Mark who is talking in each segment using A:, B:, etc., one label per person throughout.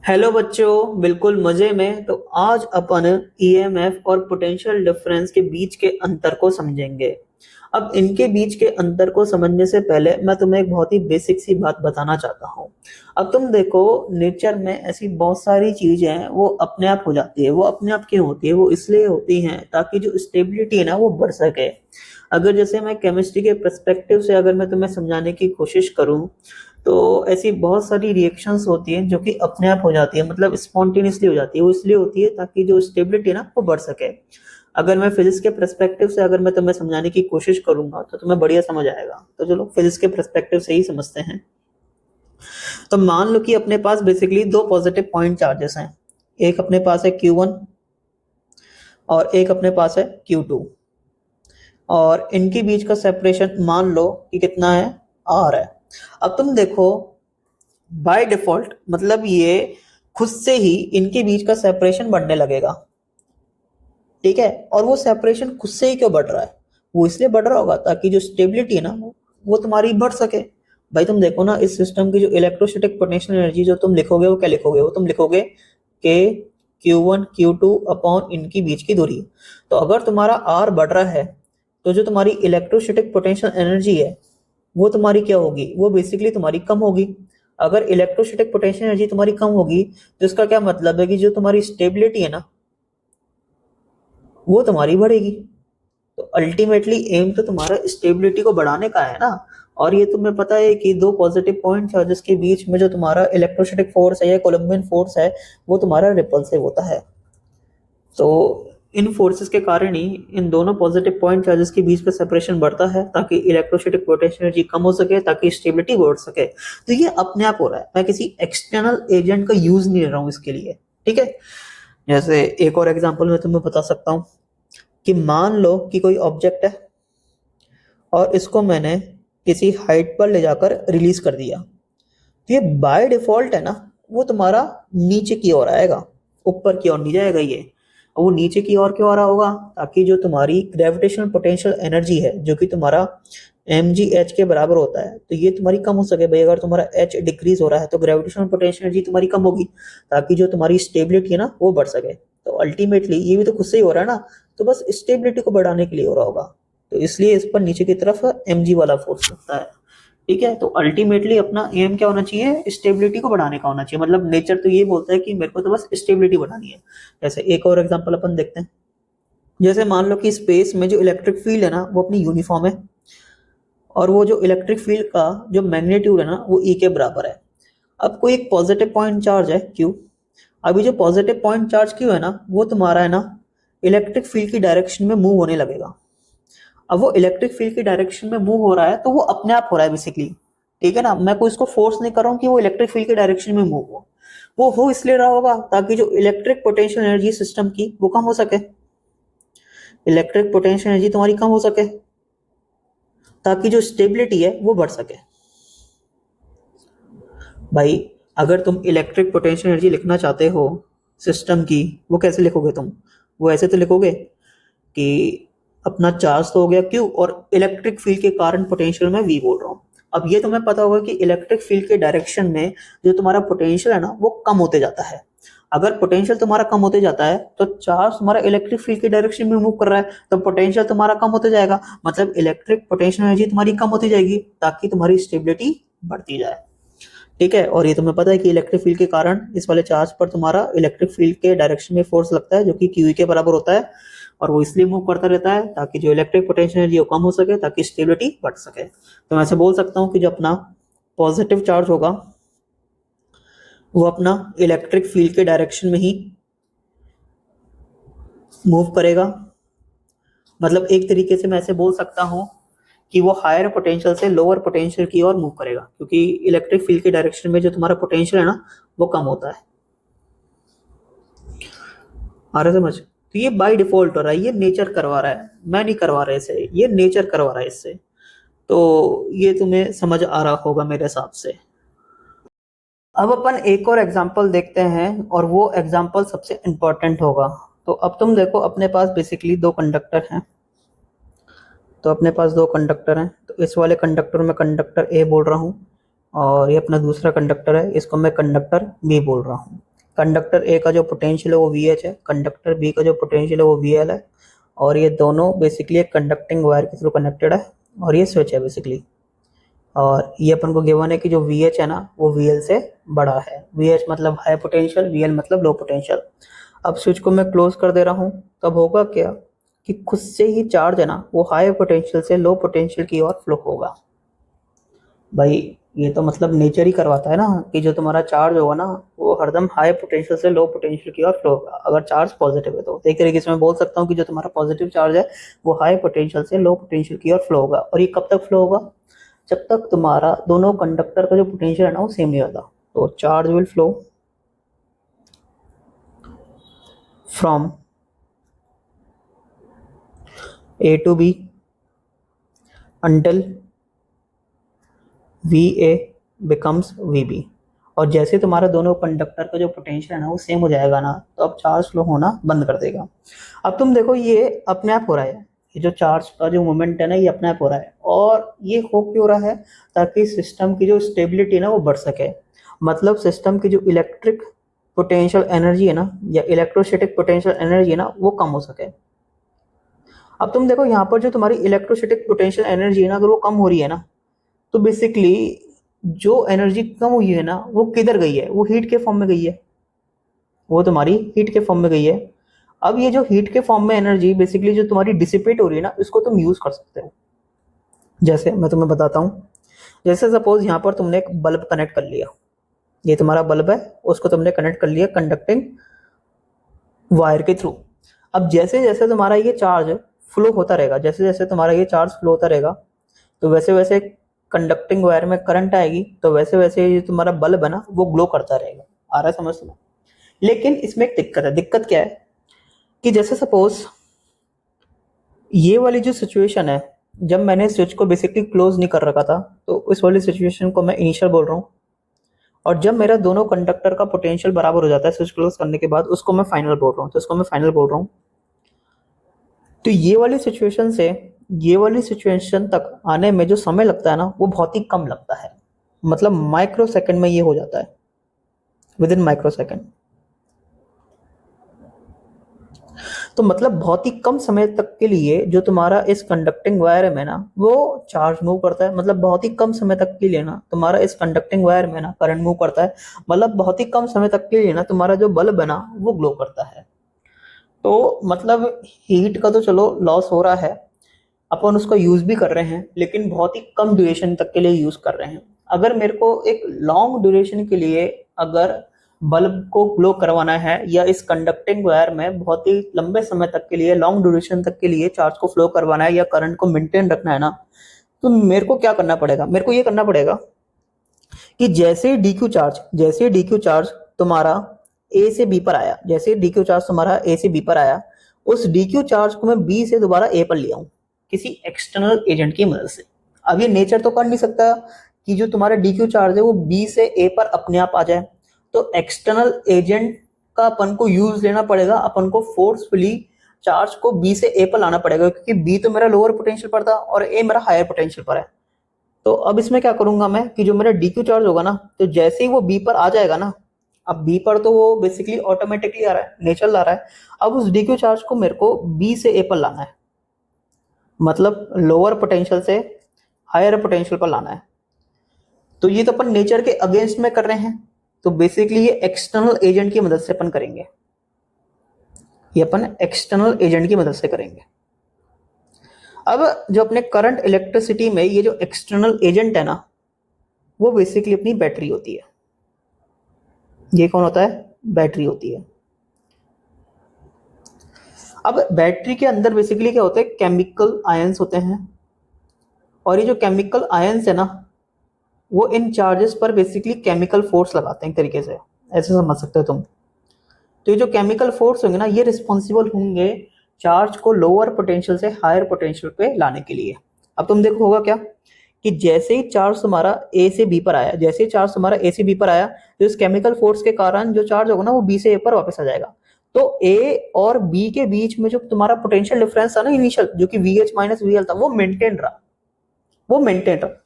A: Hello बच्चों, बिल्कुल मजे में। तो आज अपन ईएमएफ और पोटेंशियल डिफरेंस के बीच के अंतर को समझेंगे। अब इनके बीच के अंतर को समझने से पहले मैं तुम्हें एक बहुत ही बेसिक सी बात बताना चाहता हूँ। अब तुम देखो, नेचर में ऐसी बहुत सारी चीजें हैं वो अपने आप हो जाती है। वो अपने आप क्यों होती है? वो इसलिए होती हैं ताकि जो स्टेबिलिटी है ना वो बढ़ सके। अगर जैसे मैं केमिस्ट्री के पर्सपेक्टिव से अगर मैं तुम्हें समझाने की कोशिश करूँ तो ऐसी बहुत सारी रिएक्शंस होती हैं जो कि अपने आप हो जाती है, मतलब स्पॉन्टेनियसली हो जाती है। वो इसलिए होती है ताकि जो स्टेबिलिटी है ना वो बढ़ सके। अगर मैं फिजिक्स के पर्सपेक्टिव से अगर मैं तुम्हें समझाने की कोशिश करूंगा तो तुम्हें बढ़िया समझ आएगा। तो चलो फिजिक्स के पर्सपेक्टिव से ही समझते हैं। तो मान लो कि अपने पास बेसिकली दो पॉजिटिव पॉइंट चार्जेस हैं। एक अपने पास है Q1 और एक अपने पास है Q2। और इनके बीच का सेपरेशन मान लो कि कितना है, R है। अब तुम देखो, बाय डिफॉल्ट मतलब ये खुद से ही इनके बीच का सेपरेशन बढ़ने लगेगा। ठीक है, और वो सेपरेशन खुद से ही क्यों बढ़ रहा है? वो इसलिए बढ़ रहा होगा ताकि जो स्टेबिलिटी है ना वो तुम्हारी बढ़ सके। भाई तुम देखो ना, इस सिस्टम की जो इलेक्ट्रोस्टैटिक पोटेंशियल एनर्जी जो तुम लिखोगे वो क्या लिखोगे? वो तुम लिखोगे के Q1 Q2 अपॉन इनकी बीच की दूरी। तो अगर तुम्हारा R बढ़ रहा है तो जो तुम्हारी इलेक्ट्रोस्टैटिक पोटेंशियल एनर्जी है वो तुम्हारी क्या होगी? वो बेसिकली तुम्हारी कम होगी। अगर इलेक्ट्रोस्टैटिक पोटेंशियल एनर्जी तुम्हारी कम होगी तो इसका क्या मतलब है कि जो तुम्हारी स्टेबिलिटी है ना वो तुम्हारी बढ़ेगी। तो अल्टीमेटली एम तो तुम्हारा स्टेबिलिटी को बढ़ाने का है ना। और ये तुम्हें पता है कि दो पॉजिटिव पॉइंट चार्जेस के बीच में जो तुम्हारा इलेक्ट्रोस्टैटिक फोर्स है या कोलम्बियन फोर्स है वो तुम्हारा रिपल्सिव होता है। तो इन फोर्सेस के कारण ही इन दोनों पॉजिटिव पॉइंट चार्जेस के बीच में सेपरेशन बढ़ता है ताकि इलेक्ट्रोस्टैटिक पोटेंशियल एनर्जी कम हो सके, ताकि स्टेबिलिटी बढ़ सके। तो ये अपने आप हो रहा है, मैं किसी एक्सटर्नल एजेंट का यूज नहीं ले रहा हूँ इसके लिए। ठीक है, जैसे एक और एग्जांपल मैं तुम्हें बता सकता हूँ कि मान लो कि कोई ऑब्जेक्ट है और इसको मैंने किसी हाइट पर ले जाकर रिलीज कर दिया। तो ये बाय डिफॉल्ट है ना वो तुम्हारा नीचे की ओर आएगा, ऊपर की ओर नहीं जाएगा ये। और वो नीचे की ओर क्यों आ रहा होगा? ताकि जो तुम्हारी ग्रेविटेशनल पोटेंशियल एनर्जी है जो कि तुम्हारा mgh के बराबर होता है तो ये तुम्हारी कम हो सके। भाई अगर तुम्हारा h डिक्रीज हो रहा है तो ग्रेविटेशनल पोटेंशियल एनर्जी तुम्हारी कम होगी ताकि जो तुम्हारी स्टेबिलिटी है ना वो बढ़ सके। तो अल्टीमेटली ये भी तो खुद से ही हो रहा है ना, तो बस स्टेबिलिटी को बढ़ाने के लिए हो रहा होगा। तो इसलिए इस पर नीचे की तरफ mg वाला फोर्स लगता है। ठीक है, तो अल्टीमेटली अपना एम क्या होना चाहिए? स्टेबिलिटी को बढ़ाने का होना चाहिए। मतलब नेचर तो ये बोलता है कि मेरे को तो बस स्टेबिलिटी बढ़ानी है। जैसे एक और एग्जांपल अपन देखते हैं। जैसे मान लो कि स्पेस में जो इलेक्ट्रिक फील्ड है ना वो अपनी यूनिफॉर्म है और वो जो इलेक्ट्रिक फील्ड का जो मैग्नीट्यूड है ना वो ई के बराबर है। अब कोई एक पॉजिटिव पॉइंट चार्ज है क्यू। अभी जो पॉजिटिव पॉइंट चार्ज क्यू है ना वो तुम्हारा है ना इलेक्ट्रिक फील्ड की डायरेक्शन में मूव होने लगेगा। अब वो इलेक्ट्रिक फील्ड की डायरेक्शन में मूव हो रहा है तो वो अपने आप हो रहा है बेसिकली। ठीक है ना, मैं कोई इसको फोर्स नहीं कर रहा हूँ कि वो इलेक्ट्रिक फील्ड की डायरेक्शन में मूव हो। वो हो इसलिए रहा होगा ताकि जो इलेक्ट्रिक पोटेंशियल एनर्जी सिस्टम की वो कम हो सके। इलेक्ट्रिक पोटेंशियल एनर्जी तुम्हारी कम हो सके ताकि जो स्टेबिलिटी है वो बढ़ सके। भाई अगर तुम इलेक्ट्रिक पोटेंशियल एनर्जी लिखना चाहते हो सिस्टम की, वो कैसे लिखोगे तुम? वो ऐसे तो लिखोगे कि अपना चार्ज तो हो गया क्यू और इलेक्ट्रिक फील्ड के कारण पोटेंशियल में वी बोल रहा हूँ। अब ये तुम्हें पता होगा कि इलेक्ट्रिक फील्ड के डायरेक्शन में जो तुम्हारा पोटेंशियल है ना वो कम होते जाता है। अगर पोटेंशियल तुम्हारा कम होते जाता है तो चार्ज तुम्हारा इलेक्ट्रिक फील्ड की डायरेक्शन में मूव कर रहा है तो पोटेंशियल तुम्हारा कम होते जाएगा, मतलब इलेक्ट्रिक पोटेंशियल एनर्जी तुम्हारी कम होती जाएगी ताकि तुम्हारी स्टेबिलिटी बढ़ती जाए। ठीक है, और ये तुम्हें पता है कि इलेक्ट्रिक फील्ड के कारण इस वाले चार्ज पर तुम्हारा इलेक्ट्रिक फील्ड के डायरेक्शन में फोर्स लगता है जो कि क्यू के बराबर होता है। और वो इसलिए मूव करता रहता है ताकि जो इलेक्ट्रिक पोटेंशियल एनर्जी वो कम हो सके ताकि स्टेबिलिटी बढ़ सके। तो मैं ऐसे बोल सकता हूँ कि जो अपना पॉजिटिव चार्ज होगा वो अपना इलेक्ट्रिक फील्ड के डायरेक्शन में ही मूव करेगा। मतलब एक तरीके से मैं ऐसे बोल सकता हूँ कि वो हायर पोटेंशियल से लोअर पोटेंशियल की ओर मूव करेगा क्योंकि इलेक्ट्रिक फील्ड के डायरेक्शन में जो तुम्हारा पोटेंशियल है ना वो कम होता है। आ रहा समझ? तो ये बाय डिफॉल्ट हो रहा है, ये नेचर करवा रहा है, मैं नहीं करवा रहा इससे, ये नेचर करवा रहा है इससे। तो ये तुम्हें समझ आ रहा होगा मेरे हिसाब से। अब अपन एक और एग्जांपल देखते हैं और वो एग्जांपल सबसे इंपॉर्टेंट होगा। तो अब तुम देखो, अपने पास बेसिकली दो कंडक्टर हैं। तो अपने पास दो कंडक्टर हैं, तो इस वाले कंडक्टर में कंडक्टर ए बोल रहा हूँ और ये अपना दूसरा कंडक्टर है, इसको मैं कंडक्टर बी बोल रहा हूँ। कंडक्टर ए का जो पोटेंशियल है वो VH है, कंडक्टर बी का जो पोटेंशियल है वो VL है, और ये दोनों बेसिकली एक कंडक्टिंग वायर के थ्रू कनेक्टेड है, और ये स्विच है बेसिकली। और ये अपन को गिवन है कि जो VH है ना वो VL से बड़ा है। VH मतलब हाई पोटेंशियल, VL मतलब लो पोटेंशियल। अब स्विच को मैं क्लोज कर दे रहा हूँ, तब होगा क्या कि खुद से ही चार्ज है ना वो हाई पोटेंशियल से लो पोटेंशियल की ओर फ्लो होगा। भाई ये तो मतलब नेचर ही करवाता है ना कि जो तुम्हारा चार्ज होगा ना वो हरदम हाई पोटेंशियल से लो पोटेंशियल की ओर फ्लो होगा, अगर चार्ज पॉजिटिव है तो एक तरीके से मैं बोल सकता हूँ कि जो तुम्हारा पॉजिटिव चार्ज है वो हाई पोटेंशियल से लो पोटेंशियल की ओर फ्लो होगा। और ये कब तक फ्लो होगा? जब तक तुम्हारा दोनों कंडक्टर का जो पोटेंशियल है ना वो सेम नहीं होता। तो charge will flow from A to B until VA becomes VB। और जैसे तुम्हारा दोनों कंडक्टर का जो पोटेंशियल है ना वो सेम हो जाएगा ना, तो अब चार्ज फ्लो होना बंद कर देगा। अब तुम देखो ये अपने आप हो रहा है, ये जो चार्ज का जो मोमेंट है ना ये अपने आप हो रहा है, और ये हो क्यों रहा है? ताकि सिस्टम की जो स्टेबिलिटी है ना वो बढ़ सके। मतलब सिस्टम की जो इलेक्ट्रिक पोटेंशियल एनर्जी है ना या इलेक्ट्रोस्टैटिक पोटेंशियल एनर्जी है ना वो कम हो सके। अब तुम देखो यहाँ पर जो तुम्हारी इलेक्ट्रोस्टैटिक पोटेंशियल एनर्जी है ना अगर वो कम हो रही है ना, तो बेसिकली जो एनर्जी कम हुई है ना वो किधर गई है? वो हीट के फॉर्म में गई है, वो तुम्हारी हीट के फॉर्म में गई है। अब ये जो हीट के फॉर्म में एनर्जी बेसिकली जो तुम्हारी डिसिपेट हो रही है ना इसको तुम यूज कर सकते हो। जैसे मैं तुम्हें बताता हूँ, जैसे सपोज यहाँ पर तुमने एक बल्ब कनेक्ट कर लिया, ये तुम्हारा बल्ब है, उसको तुमने कनेक्ट कर लिया कंडक्टिंग वायर के थ्रू। अब जैसे जैसे तुम्हारा ये चार्ज फ्लो होता रहेगा, जैसे जैसे तुम्हारा ये चार्ज फ्लो होता रहेगा, तो वैसे वैसे कंडक्टिंग वायर में करंट आएगी, तो वैसे वैसे ये तुम्हारा बल्ब है ना वो ग्लो करता रहेगा। आ रहा है समझ में? लेकिन इसमें एक दिक्कत है। दिक्कत क्या है कि जैसे सपोज ये वाली जो सिचुएशन है, जब मैंने स्विच को बेसिकली क्लोज नहीं कर रखा था, तो इस वाली सिचुएशन को मैं इनिशियल बोल रहा हूँ। और जब मेरा दोनों कंडक्टर का पोटेंशियल बराबर हो जाता है स्विच क्लोज करने के बाद, उसको मैं फाइनल बोल रहा हूँ। तो इसको मैं फाइनल बोल रहा हूँ। तो ये वाली सिचुएशन से ये वाली सिचुएशन तक आने में जो समय लगता है ना वो बहुत ही कम लगता है। मतलब माइक्रो सेकंड में ये हो जाता है, विद इन माइक्रो सेकंड। तो मतलब बहुत ही कम समय तक के लिए जो तुम्हारा इस कंडक्टिंग वायर में ना वो चार्ज मूव करता है। मतलब बहुत ही कम समय तक के लिए ना तुम्हारा इस कंडक्टिंग वायर में ना करंट मूव करता है। मतलब बहुत ही कम समय तक के लिए ना तुम्हारा जो बल्ब है ना वो ग्लो करता है। तो मतलब हीट का तो चलो लॉस हो रहा है, अपन उसका यूज भी कर रहे हैं, लेकिन बहुत ही कम ड्यूरेशन तक के लिए यूज कर रहे हैं। अगर मेरे को एक लॉन्ग ड्यूरेशन के लिए अगर बल्ब को ग्लो करवाना है या इस कंडक्टिंग वायर में बहुत ही लंबे समय तक के लिए लॉन्ग ड्यूरेशन तक के लिए चार्ज को फ्लो करवाना है या करंट को मेंटेन रखना है ना, तो मेरे को क्या करना पड़ेगा? मेरे को ये करना पड़ेगा कि जैसे ही डीक्यू चार्ज तुम्हारा ए से बी पर आया, जैसे डीक्यू चार्ज तुम्हारा ए से बी पर आया, उस डीक्यू चार्ज को मैं बी से दोबारा ए पर ले आऊं किसी एक्सटर्नल एजेंट की मदद से। अब ये नेचर तो कर नहीं सकता कि जो तुम्हारा डीक्यू चार्ज है वो बी से ए पर अपने आप आ जाए। तो एक्सटर्नल एजेंट का अपन को यूज लेना पड़ेगा, अपन को फोर्सफुली चार्ज को बी से ए पर लाना पड़ेगा, क्योंकि बी तो मेरा लोअर पोटेंशियल पर था और ए मेरा हायर पोटेंशियल पर है। तो अब इसमें क्या करूंगा मैं कि जो मेरा डीक्यू चार्ज होगा ना, तो जैसे ही वो बी पर आ जाएगा ना, अब बी पर तो वो बेसिकली ऑटोमेटिकली आ रहा है, नेचुरल आ रहा है। अब उस डीक्यू चार्ज को मेरे को बी से ए पर लाना है, मतलब लोअर पोटेंशियल से हायर पोटेंशियल पर लाना है। तो ये तो अपन नेचर के अगेंस्ट में कर रहे हैं, तो बेसिकली ये एक्सटर्नल एजेंट की मदद से अपन करेंगे, ये अपन एक्सटर्नल एजेंट की मदद से करेंगे। अब जो अपने करंट इलेक्ट्रिसिटी में ये जो एक्सटर्नल एजेंट है ना वो बेसिकली अपनी बैटरी होती है। ये कौन होता है? बैटरी होती है। अब बैटरी के अंदर बेसिकली क्या होता है? केमिकल आयंस होते हैं, और ये जो केमिकल आयंस है ना वो इन चार्जेस पर बेसिकली केमिकल फोर्स लगाते हैं, एक तरीके से ऐसे समझ सकते हो तुम। तो ये जो केमिकल फोर्स होंगे ना ये रिस्पॉन्सिबल होंगे चार्ज को लोअर पोटेंशियल से हायर पोटेंशियल पे लाने के लिए। अब तुम देखो होगा क्या कि जैसे ही चार्ज तुम्हारा ए से बी पर आया, जैसे ही चार्ज तुम्हारा ए से बी पर आया, तो इस केमिकल फोर्स के कारण जो चार्ज होगा ना वो बी से ए पर वापस आ जाएगा। तो ए और बी के बीच में जो तुम्हारा पोटेंशियल डिफरेंस था ना इनिशियल, जो कि VH माइनस VL था, वो मेंटेन रहा,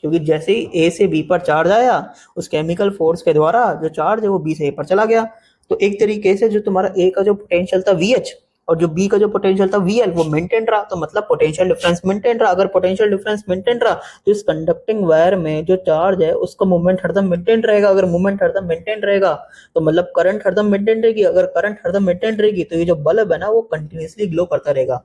A: क्योंकि जैसे ही ए से बी पर चार्ज आया उस केमिकल फोर्स के द्वारा जो चार्ज है वो बी से ए पर चला गया। तो एक तरीके से जो तुम्हारा ए का जो पोटेंशियल था VH और जो बी का जो पोटेंशियल था VL वो मेंटेन रहा, तो मतलब पोटेंशियल डिफरेंस मेंटेन रहा। अगर पोटेंशियल डिफरेंस मेंटेन रहा तो इस कंडक्टिंग वायर में जो चार्ज है उसका मूवमेंट हरदम मेंटेन रहेगा। अगर मूवमेंट हरदम मेंटेन रहेगा तो मतलब करंट हरदम मेंटेन रहेगी। अगर करंट हरदम मेंटेन रहेगी तो ये जो बल्ब है ना वो कंटिन्यूअसली ग्लो करता रहेगा।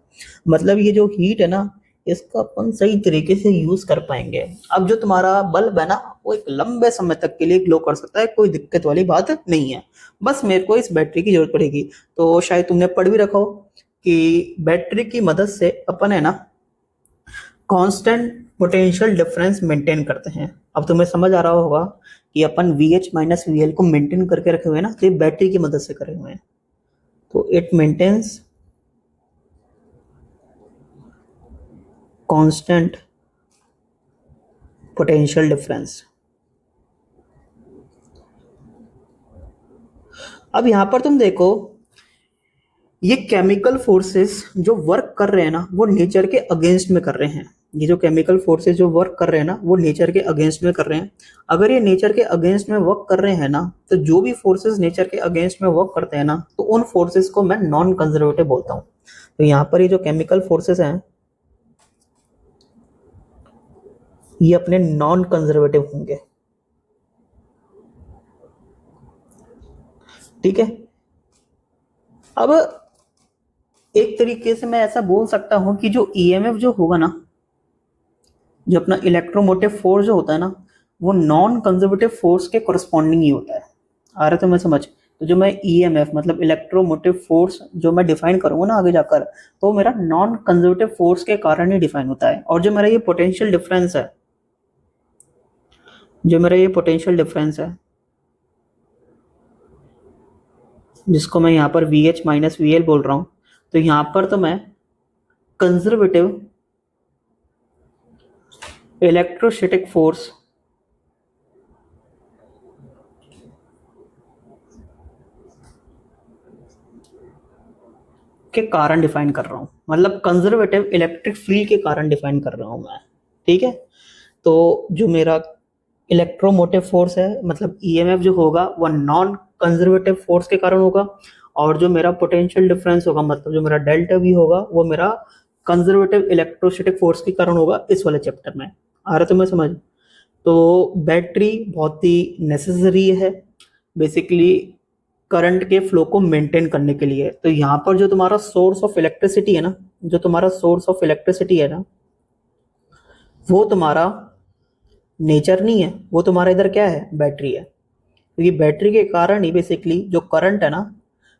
A: मतलब ये जो हीट है ना इसका अपन सही तरीके से यूज कर पाएंगे। अब जो तुम्हारा बल्ब है ना वो एक लंबे समय तक के लिए ग्लो कर सकता है, कोई दिक्कत वाली बात नहीं है। बस मेरे को इस बैटरी की जरूरत पड़ेगी। तो शायद तुमने पढ़ भी रखा हो कि बैटरी की मदद से अपन है ना कांस्टेंट पोटेंशियल डिफरेंस मेंटेन करते हैं। अब तुम्हें समझ आ रहा होगा कि अपन VH माइनस VL को मेंटेन करके रखे हुए हैं ना, तो ये बैटरी की मदद से करे हुए हैं। तो it maintains constant potential difference. अब यहां पर तुम देखो ये केमिकल फोर्सेस जो वर्क कर रहे हैं ना वो नेचर के अगेंस्ट में कर रहे हैं। ये जो केमिकल फोर्सेस जो वर्क कर रहे हैं ना वो नेचर के अगेंस्ट में कर रहे हैं। अगर ये नेचर के अगेंस्ट में वर्क कर रहे हैं ना तो जो भी फोर्सेस नेचर के अगेंस्ट में वर्क करते हैं ना तो उन फोर्सेस को मैं नॉन कंजर्वेटिव बोलता हूँ। तो यहाँ पर ये जो केमिकल फोर्सेस हैं ये अपने नॉन कंजर्वेटिव होंगे। ठीक है। अब एक तरीके से मैं ऐसा बोल सकता हूं कि जो EMF जो होगा ना, जो अपना इलेक्ट्रोमोटिव फोर्स जो होता है ना वो नॉन कंजर्वेटिव फोर्स के कोरस्पॉन्डिंग ही होता है। आ रहा है तुम्हें समझ? तो जो मैं EMF मतलब इलेक्ट्रोमोटिव फोर्स जो मैं डिफाइन करूंगा ना आगे जाकर तो मेरा नॉन कंजर्वेटिव फोर्स के कारण ही डिफाइन होता है। और जो मेरा ये पोटेंशियल डिफरेंस है, जो मेरा ये पोटेंशियल डिफरेंस है जिसको मैं यहाँ पर VH माइनस VL बोल रहा हूँ, तो यहाँ पर तो मैं कंजर्वेटिव इलेक्ट्रोस्टैटिक फोर्स के कारण डिफाइन कर रहा हूँ, मतलब कंजर्वेटिव इलेक्ट्रिक फील्ड के कारण डिफाइन कर रहा हूँ मैं। ठीक है। तो जो मेरा इलेक्ट्रोमोटिव फोर्स है मतलब EMF जो होगा वो नॉन कंजर्वेटिव फोर्स के कारण होगा। और जो मेरा पोटेंशियल डिफरेंस होगा मतलब जो मेरा डेल्टा V होगा वो मेरा कंजर्वेटिव इलेक्ट्रोस्टैटिक फोर्स के कारण होगा इस वाले चैप्टर में। आ रहा तुम्हें समझ? तो बैटरी बहुत ही नेसेसरी है बेसिकली करंट के फ्लो को मेंटेन करने के लिए। तो यहाँ पर जो तुम्हारा सोर्स ऑफ इलेक्ट्रिसिटी है ना, जो तुम्हारा सोर्स ऑफ इलेक्ट्रिसिटी है ना वो तुम्हारा नेचर नहीं है, वो तुम्हारा इधर क्या है? बैटरी है। क्योंकि बैटरी के कारण ही बेसिकली जो करंट है ना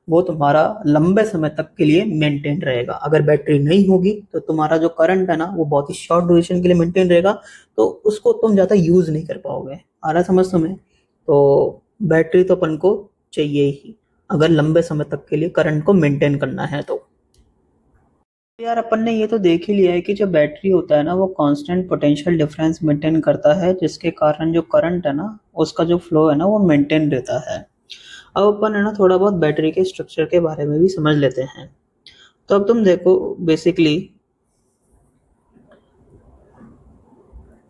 A: वो तुम्हारा लंबे समय तक के लिए मेंटेन रहेगा। अगर बैटरी नहीं होगी तो तुम्हारा जो करंट है ना वो बहुत ही शॉर्ट ड्यूरेशन के लिए मेंटेन रहेगा, तो उसको तुम ज़्यादा यूज नहीं कर पाओगे। आ रहा समझ तुम्हें? तो बैटरी तो अपन को चाहिए ही अगर लंबे समय तक के लिए करंट को मेंटेन करना है। तो यार अपन ने ये तो देख ही लिया है कि जो बैटरी होता है ना वो कांस्टेंट पोटेंशियल डिफरेंस मेंटेन करता है जिसके कारण जो करंट है ना उसका जो फ्लो है ना वो मेंटेन रहता है। अब अपन है ना थोड़ा बहुत बैटरी के स्ट्रक्चर के बारे में भी समझ लेते हैं। तो अब तुम देखो बेसिकली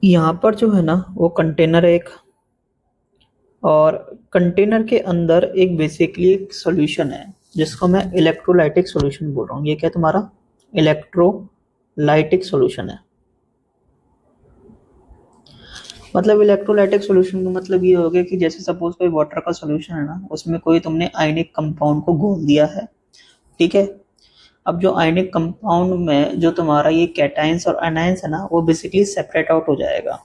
A: यहाँ पर जो है ना वो कंटेनर है एक, और कंटेनर के अंदर एक बेसिकली एक सॉल्यूशन है जिसको मैं इलेक्ट्रोलाइटिक सॉल्यूशन बोल रहा हूँ। ये क्या तुम्हारा इलेक्ट्रोलाइटिक सॉल्यूशन है। मतलब इलेक्ट्रोलाइटिक सॉल्यूशन का मतलब ये हो गया कि जैसे सपोज कोई वाटर का सॉल्यूशन है ना उसमें कोई तुमने आयनिक कंपाउंड को घोल दिया है। ठीक है। अब जो आयनिक कंपाउंड में जो तुम्हारा ये कैटाइंस और एनाइंस है ना वो बेसिकली सेपरेट आउट हो जाएगा।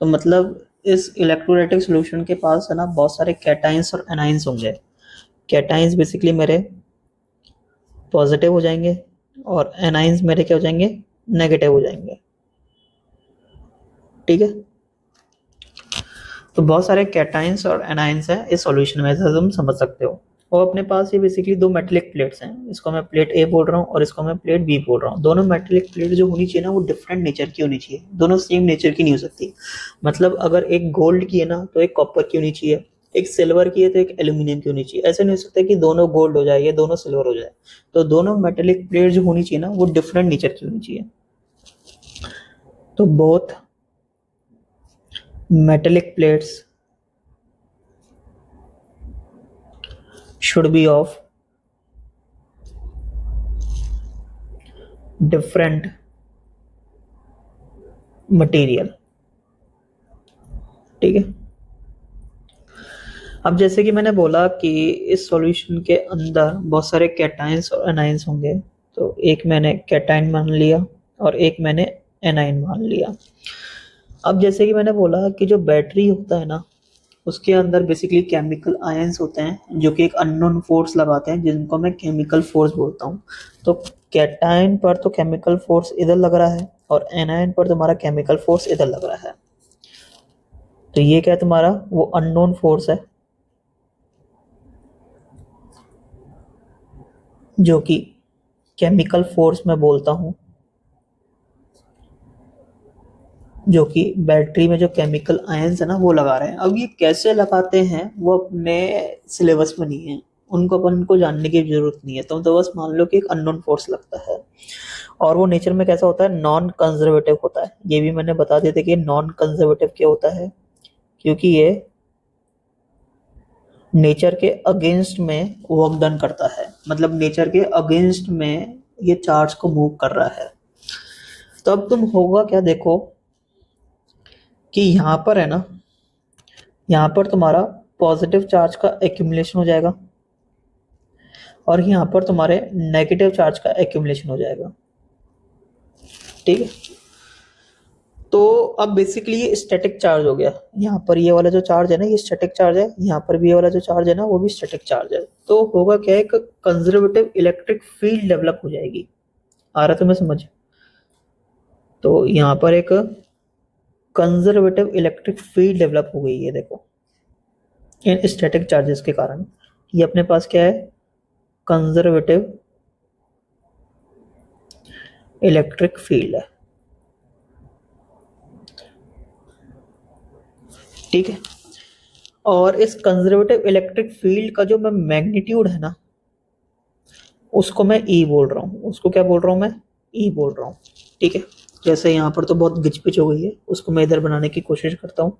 A: तो मतलब इस इलेक्ट्रोलाइटिक सॉल्यूशन के पास है ना बहुत सारे कैटाइंस और एनाइंस होंगे। कैटाइंस बेसिकली मेरे पॉजिटिव हो जाएंगे और एनाइंस मेरे क्या हो जाएंगे? नेगेटिव हो जाएंगे। ठीक है। तो बहुत सारे कैटाइंस और एनाइंस हैं इस सॉल्यूशन में, ऐसा तुम समझ सकते हो। और अपने पास ये बेसिकली दो मेटेलिक प्लेट्स हैं, इसको मैं प्लेट ए बोल रहा हूँ और इसको मैं प्लेट बी बोल रहा हूँ। दोनों मेटेलिक प्लेट जो होनी चाहिए ना वो डिफरेंट नेचर की होनी चाहिए, दोनों सेम नेचर की नहीं हो सकती। मतलब अगर एक गोल्ड की है ना तो एक कॉपर की होनी चाहिए, एक सिल्वर की है तो एक एल्यूमिनियम की होनी चाहिए। ऐसा नहीं हो सकता कि दोनों गोल्ड हो जाए या दोनों सिल्वर हो जाए। तो दोनों मेटेलिक प्लेट जो होनी चाहिए ना वो डिफरेंट नेचर की होनी चाहिए। तो both metallic plates should be of different material. ठीक है। अब जैसे कि मैंने बोला कि इस सॉल्यूशन के अंदर बहुत सारे कैटाइंस और एनाइंस होंगे, तो एक मैंने कैटाइन मान लिया और एक मैंने एनाइन मान लिया। अब जैसे कि मैंने बोला कि जो बैटरी होता है ना, उसके अंदर बेसिकली केमिकल आयंस होते हैं जो कि एक अननोन फोर्स लगाते हैं, जिनको मैं केमिकल फोर्स बोलता हूँ। तो कैटाइन पर तो केमिकल फोर्स इधर लग रहा है और एनाइन पर तुम्हारा केमिकल फोर्स इधर लग रहा है। तो ये क्या है तुम्हारा, वो अननोन फोर्स है जो कि केमिकल फोर्स मैं बोलता हूँ, जो कि बैटरी में जो केमिकल आयंस है ना वो लगा रहे हैं। अब ये कैसे लगाते हैं वो अपने सिलेबस में नहीं है, उनको अपन को जानने की जरूरत नहीं है। तो बस मान लो कि एक अननोन फोर्स लगता है और वो नेचर में कैसा होता है, नॉन कंजर्वेटिव होता है। ये भी मैंने बता दिया था कि नॉन कंजर्वेटिव क्या होता है, क्योंकि ये नेचर के अगेंस्ट में वर्क डन करता है, मतलब नेचर के अगेंस्ट में ये चार्ज को मूव कर रहा है। तो अब तुम होगा क्या, देखो कि यहाँ पर है ना, यहाँ पर तुम्हारा पॉजिटिव चार्ज का एक्यूमुलेशन हो जाएगा और यहाँ पर तुम्हारे नेगेटिव चार्ज का एक्यूमुलेशन हो जाएगा। ठीक है। तो अब बेसिकली ये स्टैटिक चार्ज हो गया। यहाँ पर ये वाला जो चार्ज है ना, ये स्टैटिक चार्ज है, यहाँ पर भी ये वाला जो चार्ज है ना, वो भी स्टैटिक चार्ज है। तो होगा क्या, एक कंजर्वेटिव इलेक्ट्रिक फील्ड डेवलप हो जाएगी। आ रहा तुम्हें समझ? तो यहाँ पर एक कंजर्वेटिव इलेक्ट्रिक फील्ड डेवलप हो गई है, देखो इन स्टैटिक चार्जेस के कारण। ये अपने पास क्या है, कंजर्वेटिव इलेक्ट्रिक फील्ड है। ठीक है। और इस कंजर्वेटिव इलेक्ट्रिक फील्ड का जो मैं मैग्नीट्यूड है ना, उसको मैं ई बोल रहा हूँ। उसको क्या बोल रहा हूँ मैं, ई बोल रहा हूँ। ठीक है। जैसे यहाँ पर तो बहुत गिचपिच हो गई है, उसको मैं इधर बनाने की कोशिश करता हूँ।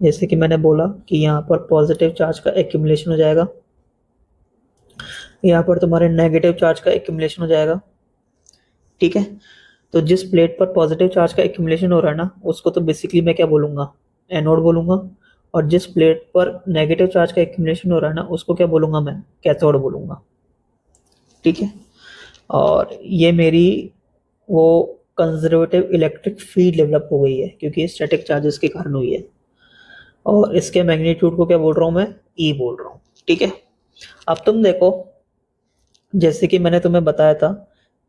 A: जैसे कि मैंने बोला कि यहाँ पर पॉजिटिव चार्ज का एक्यूमुलेशन हो जाएगा, यहाँ पर तुम्हारे नेगेटिव चार्ज का एक्यूमुलेशन हो जाएगा। ठीक है। तो जिस प्लेट पर पॉजिटिव चार्ज का एक्यूमुलेशन हो रहा है ना, उसको तो बेसिकली मैं क्या बोलूंगा, एनोड बोलूंगा। और जिस प्लेट पर नेगेटिव चार्ज का एक्यूमुलेशन हो रहा है ना, उसको क्या बोलूंगा मैं, कैथोड बोलूंगा। ठीक है। और ये मेरी वो कंजर्वेटिव इलेक्ट्रिक फील्ड डेवलप हो गई है, क्योंकि स्टैटिक चार्जेस के कारण हुई है। और इसके मैग्नीट्यूड को क्या बोल रहा हूँ मैं, ई बोल रहा हूँ। ठीक है। अब तुम देखो, जैसे कि मैंने तुम्हें बताया था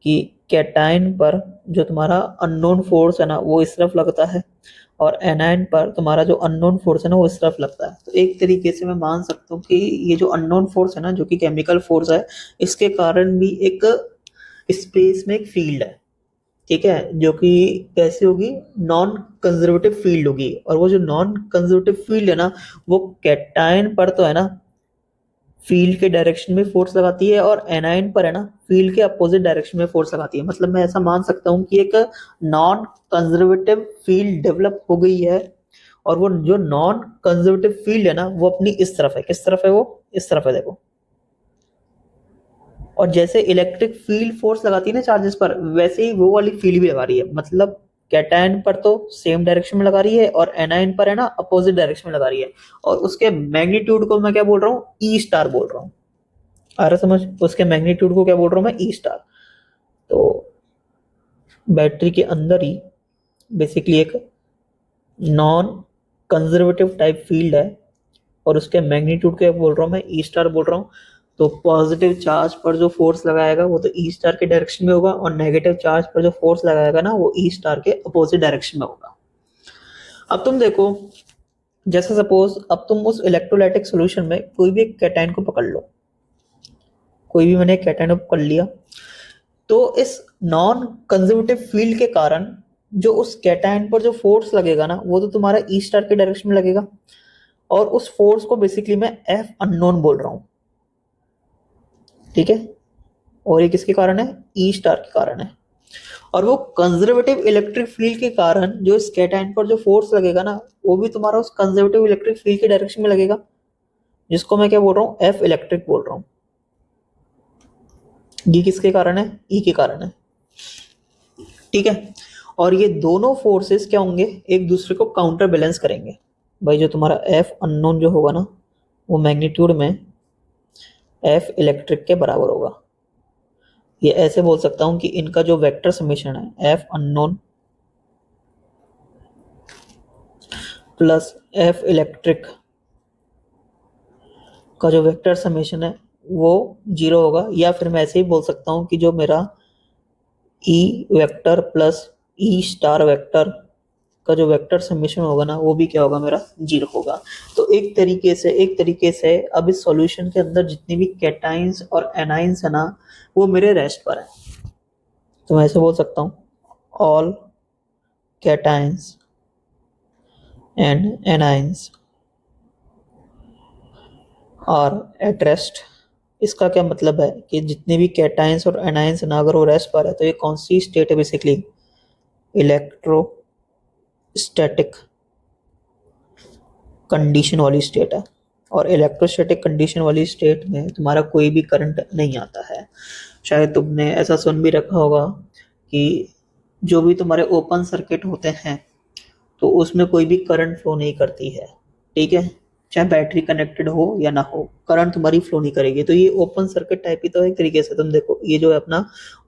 A: कि कैटाइन पर जो तुम्हारा अननोन फोर्स है ना, वो इस तरफ लगता है और एनाइन पर तुम्हारा जो अननोन फोर्स है ना, वो इस तरफ लगता है। तो एक तरीके से मैं मान सकता हूँ कि ये जो अननोन फोर्स है ना, जो कि केमिकल फोर्स है, इसके कारण भी एक स्पेस में एक फील्ड है। ठीक है। जो कि कैसी होगी, नॉन कंजर्वेटिव फील्ड होगी। और वो जो नॉन कंजर्वेटिव फील्ड है ना, वो कैटाइन पर तो है ना फील्ड के डायरेक्शन में फोर्स लगाती है और एनाइन पर है ना फील्ड के अपोजिट डायरेक्शन में फोर्स लगाती है। मतलब मैं ऐसा मान सकता हूँ कि एक नॉन कंजर्वेटिव फील्ड डेवलप हो गई है और वो जो नॉन कंजर्वेटिव फील्ड है ना, वो अपनी इस तरफ है। किस तरफ है वो, इस तरफ है, देखो। और जैसे इलेक्ट्रिक फील्ड फोर्स लगाती है ना चार्जेस पर, वैसे ही वो वाली फील्ड भी लगा रही है। मतलब कैटायन पर तो सेम डायरेक्शन में लगा रही है और एनायन पर है ना अपोजिट डायरेक्शन में लगा रही है। और उसके मैग्नीट्यूड को मैं क्या बोल रहा हूँ, ई स्टार बोल रहा हूँ। आ रहा समझ? उसके मैग्नीट्यूड को क्या बोल रहा हूँ मैं, ई स्टार। तो बैटरी के अंदर ही बेसिकली एक नॉन कंजर्वेटिव टाइप फील्ड है और उसके मैग्नीट्यूड को बोल रहा हूँ मैं, ई स्टार बोल रहा हूँ। तो पॉजिटिव चार्ज पर जो फोर्स लगाएगा वो तो ई स्टार के डायरेक्शन में होगा और नेगेटिव चार्ज पर जो फोर्स लगाएगा ना, वो ई स्टार के अपोजिट डायरेक्शन में होगा। अब तुम देखो, जैसे सपोज अब तुम उस इलेक्ट्रोलाइटिक सॉल्यूशन में कोई भी एक कैटायन को पकड़ लो, कोई भी मैंने एक कैटायन को पकड़ लिया, तो इस नॉन कंजर्वेटिव फील्ड के कारण जो उस कैटायन पर जो फोर्स लगेगा ना, वो तो तुम्हारा ई स्टार के डायरेक्शन में लगेगा। और उस फोर्स को बेसिकली मैं एफ अननोन बोल रहा हूं। ठीक है। और ये किसके कारण है, ई स्टार के कारण है। और वो कंजर्वेटिव इलेक्ट्रिक फील्ड के कारण जो इस कैटायन पर जो फोर्स लगेगा ना, वो भी तुम्हारा उस कंजर्वेटिव इलेक्ट्रिक फील्ड के डायरेक्शन में लगेगा। जिसको मैं क्या बोल रहा हूँ, एफ इलेक्ट्रिक बोल रहा हूँ। ये किसके कारण है, ई के कारण है, ठीक है। और ये दोनों फोर्सेस क्या होंगे, एक दूसरे को काउंटर बैलेंस करेंगे। भाई जो तुम्हारा एफ अननोन जो होगा ना, वो मैग्नीट्यूड में एफ इलेक्ट्रिक के बराबर होगा। ये ऐसे बोल सकता हूं कि इनका जो वेक्टर समेशन है, F unknown plus F electric का जो वेक्टर समेशन है वो 0 होगा। या फिर मैं ऐसे ही बोल सकता हूँ कि जो मेरा ई vector plus E star vector का जो वेक्टर समेशन होगा ना, वो भी क्या होगा, मेरा 0 होगा। तो एक तरीके से अब इस सॉल्यूशन के अंदर जितनी भी कैटाइंस और एनाइंस है ना, वो मेरे रेस्ट पर है। तो मैं ऐसे बोल सकता हूँ, all cations and anions are at rest. इसका क्या मतलब है कि जितने भी कैटाइंस और एनाइंस ना, अगर वो रेस्ट पर है तो ये कौन सी स्टेट है, बेसिकली इलेक्ट्रोस्टैटिक कंडीशन वाली स्टेट है। और इलेक्ट्रोस्टैटिक कंडीशन वाली स्टेट में तुम्हारा कोई भी करंट नहीं आता है। शायद तुमने ऐसा सुन भी रखा होगा कि जो भी तुम्हारे ओपन सर्किट होते हैं तो उसमें कोई भी करंट फ्लो नहीं करती है, ठीक है। चाहे बैटरी कनेक्टेड हो या ना हो, करंट तुम्हारी फ्लो नहीं करेगी। तो ये ओपन सर्किट टाइप ही तो है एक तरीके से। तुम देखो ये जो है अपना,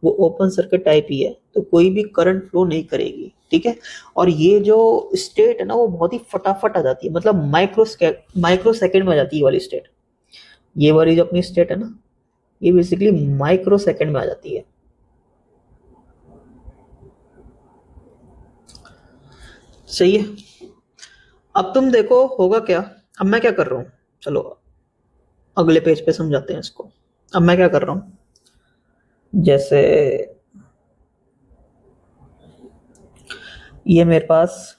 A: वो ओपन सर्किट टाइप ही है, तो कोई भी करंट फ्लो नहीं करेगी, ठीक है। और ये जो स्टेट है ना, वो बहुत ही फटाफट आ जाती है, मतलब माइक्रो सेकेंड में आ जाती है वाली स्टेट। ये वाली जो अपनी स्टेट है ना, ये बेसिकली माइक्रो सेकेंड में आ जाती है। सही है। अब तुम देखो होगा क्या। अब मैं क्या कर रहा हूँ, चलो अगले पेज पे समझाते हैं इसको। अब मैं क्या कर रहा हूँ, जैसे ये मेरे पास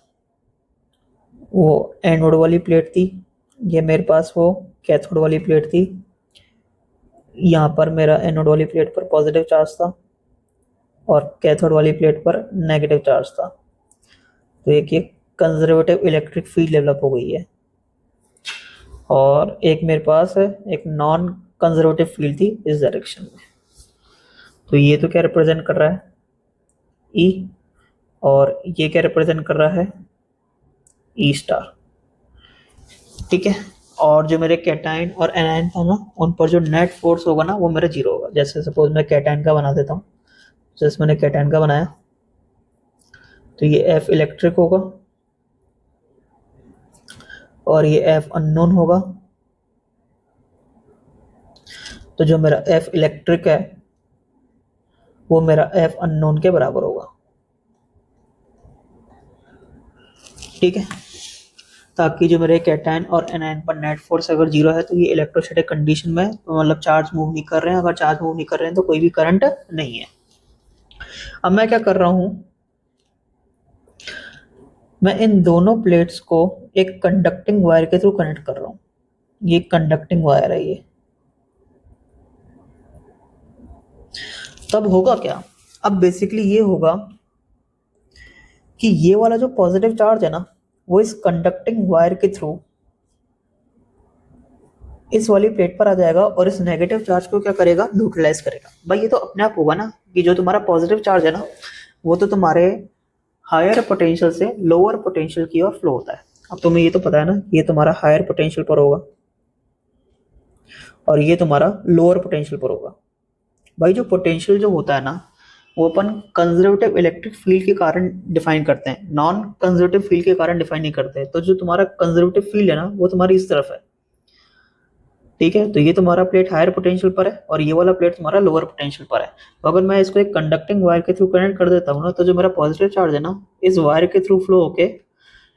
A: वो एनोड वाली प्लेट थी, ये मेरे पास वो कैथोड वाली प्लेट थी। यहाँ पर मेरा एनोड वाली प्लेट पर पॉजिटिव चार्ज था और कैथोड वाली प्लेट पर नेगेटिव चार्ज था। तो एक ये कंजर्वेटिव इलेक्ट्रिक फील्ड डेवलप हो गई है। और एक मेरे पास है एक नॉन कंजर्वेटिव फील्ड थी इस डायरेक्शन में। तो ये तो क्या रिप्रेजेंट कर रहा है, ई, और ये क्या रिप्रेजेंट कर रहा है, ई स्टार, ठीक है। और जो मेरे कैटाइन और एनाइन था ना, उन पर जो नेट फोर्स होगा ना, वो मेरा 0 होगा। जैसे सपोज मैं कैटाइन का बना देता हूँ, जैसे मैंने कैटाइन का बनाया, तो ये एफ इलेक्ट्रिक होगा और ये एफ अननोन होगा। तो जो मेरा एफ इलेक्ट्रिक है वो मेरा एफ अननोन के बराबर होगा, ठीक है। ताकि जो मेरे कैटाइन और एनाइन पर नेट फोर्स अगर 0 है तो ये इलेक्ट्रोस्टैटिक कंडीशन में, मतलब चार्ज मूव नहीं कर रहे हैं। अगर चार्ज मूव नहीं कर रहे हैं तो कोई भी करंट नहीं है। अब मैं क्या कर रहा हूं, मैं इन दोनों प्लेट्स को एक कंडक्टिंग वायर के थ्रू कनेक्ट कर रहा हूं। ये कंडक्टिंग वायर है ये। तब होगा क्या, अब बेसिकली ये होगा कि ये वाला जो पॉजिटिव चार्ज है ना, वो इस कंडक्टिंग वायर के थ्रू इस वाली प्लेट पर आ जाएगा और इस नेगेटिव चार्ज को क्या करेगा, न्यूट्रलाइज करेगा। भाई ये तो अपने आप होगा ना, कि जो तुम्हारा पॉजिटिव चार्ज है ना, वो तो तुम्हारे हायर पोटेंशियल से लोअर पोटेंशियल की ओर फ्लो होता है। अब तुम्हें ये तो पता है ना, ये तुम्हारा हायर पोटेंशियल पर होगा और ये तुम्हारा लोअर पोटेंशियल पर होगा। भाई जो पोटेंशियल जो होता है ना, वो अपन कंजर्वेटिव इलेक्ट्रिक फील्ड के कारण डिफाइन करते हैं, नॉन कंजर्वेटिव फील्ड के कारण डिफाइन नहीं करते। तो जो तुम्हारा कंजर्वेटिव फील्ड है ना, वो तुम्हारी इस तरफ है, ठीक है। तो ये तुम्हारा प्लेट हायर पोटेंशियल पर है और ये वाला प्लेट तुम्हारा लोअर पोटेंशियल पर है। तो अगर मैं इसको एक कंडक्टिंग वायर के थ्रू कनेक्ट कर देता हूँ ना, तो जो मेरा पॉजिटिव चार्ज है ना, इस वायर के थ्रू फ्लो होके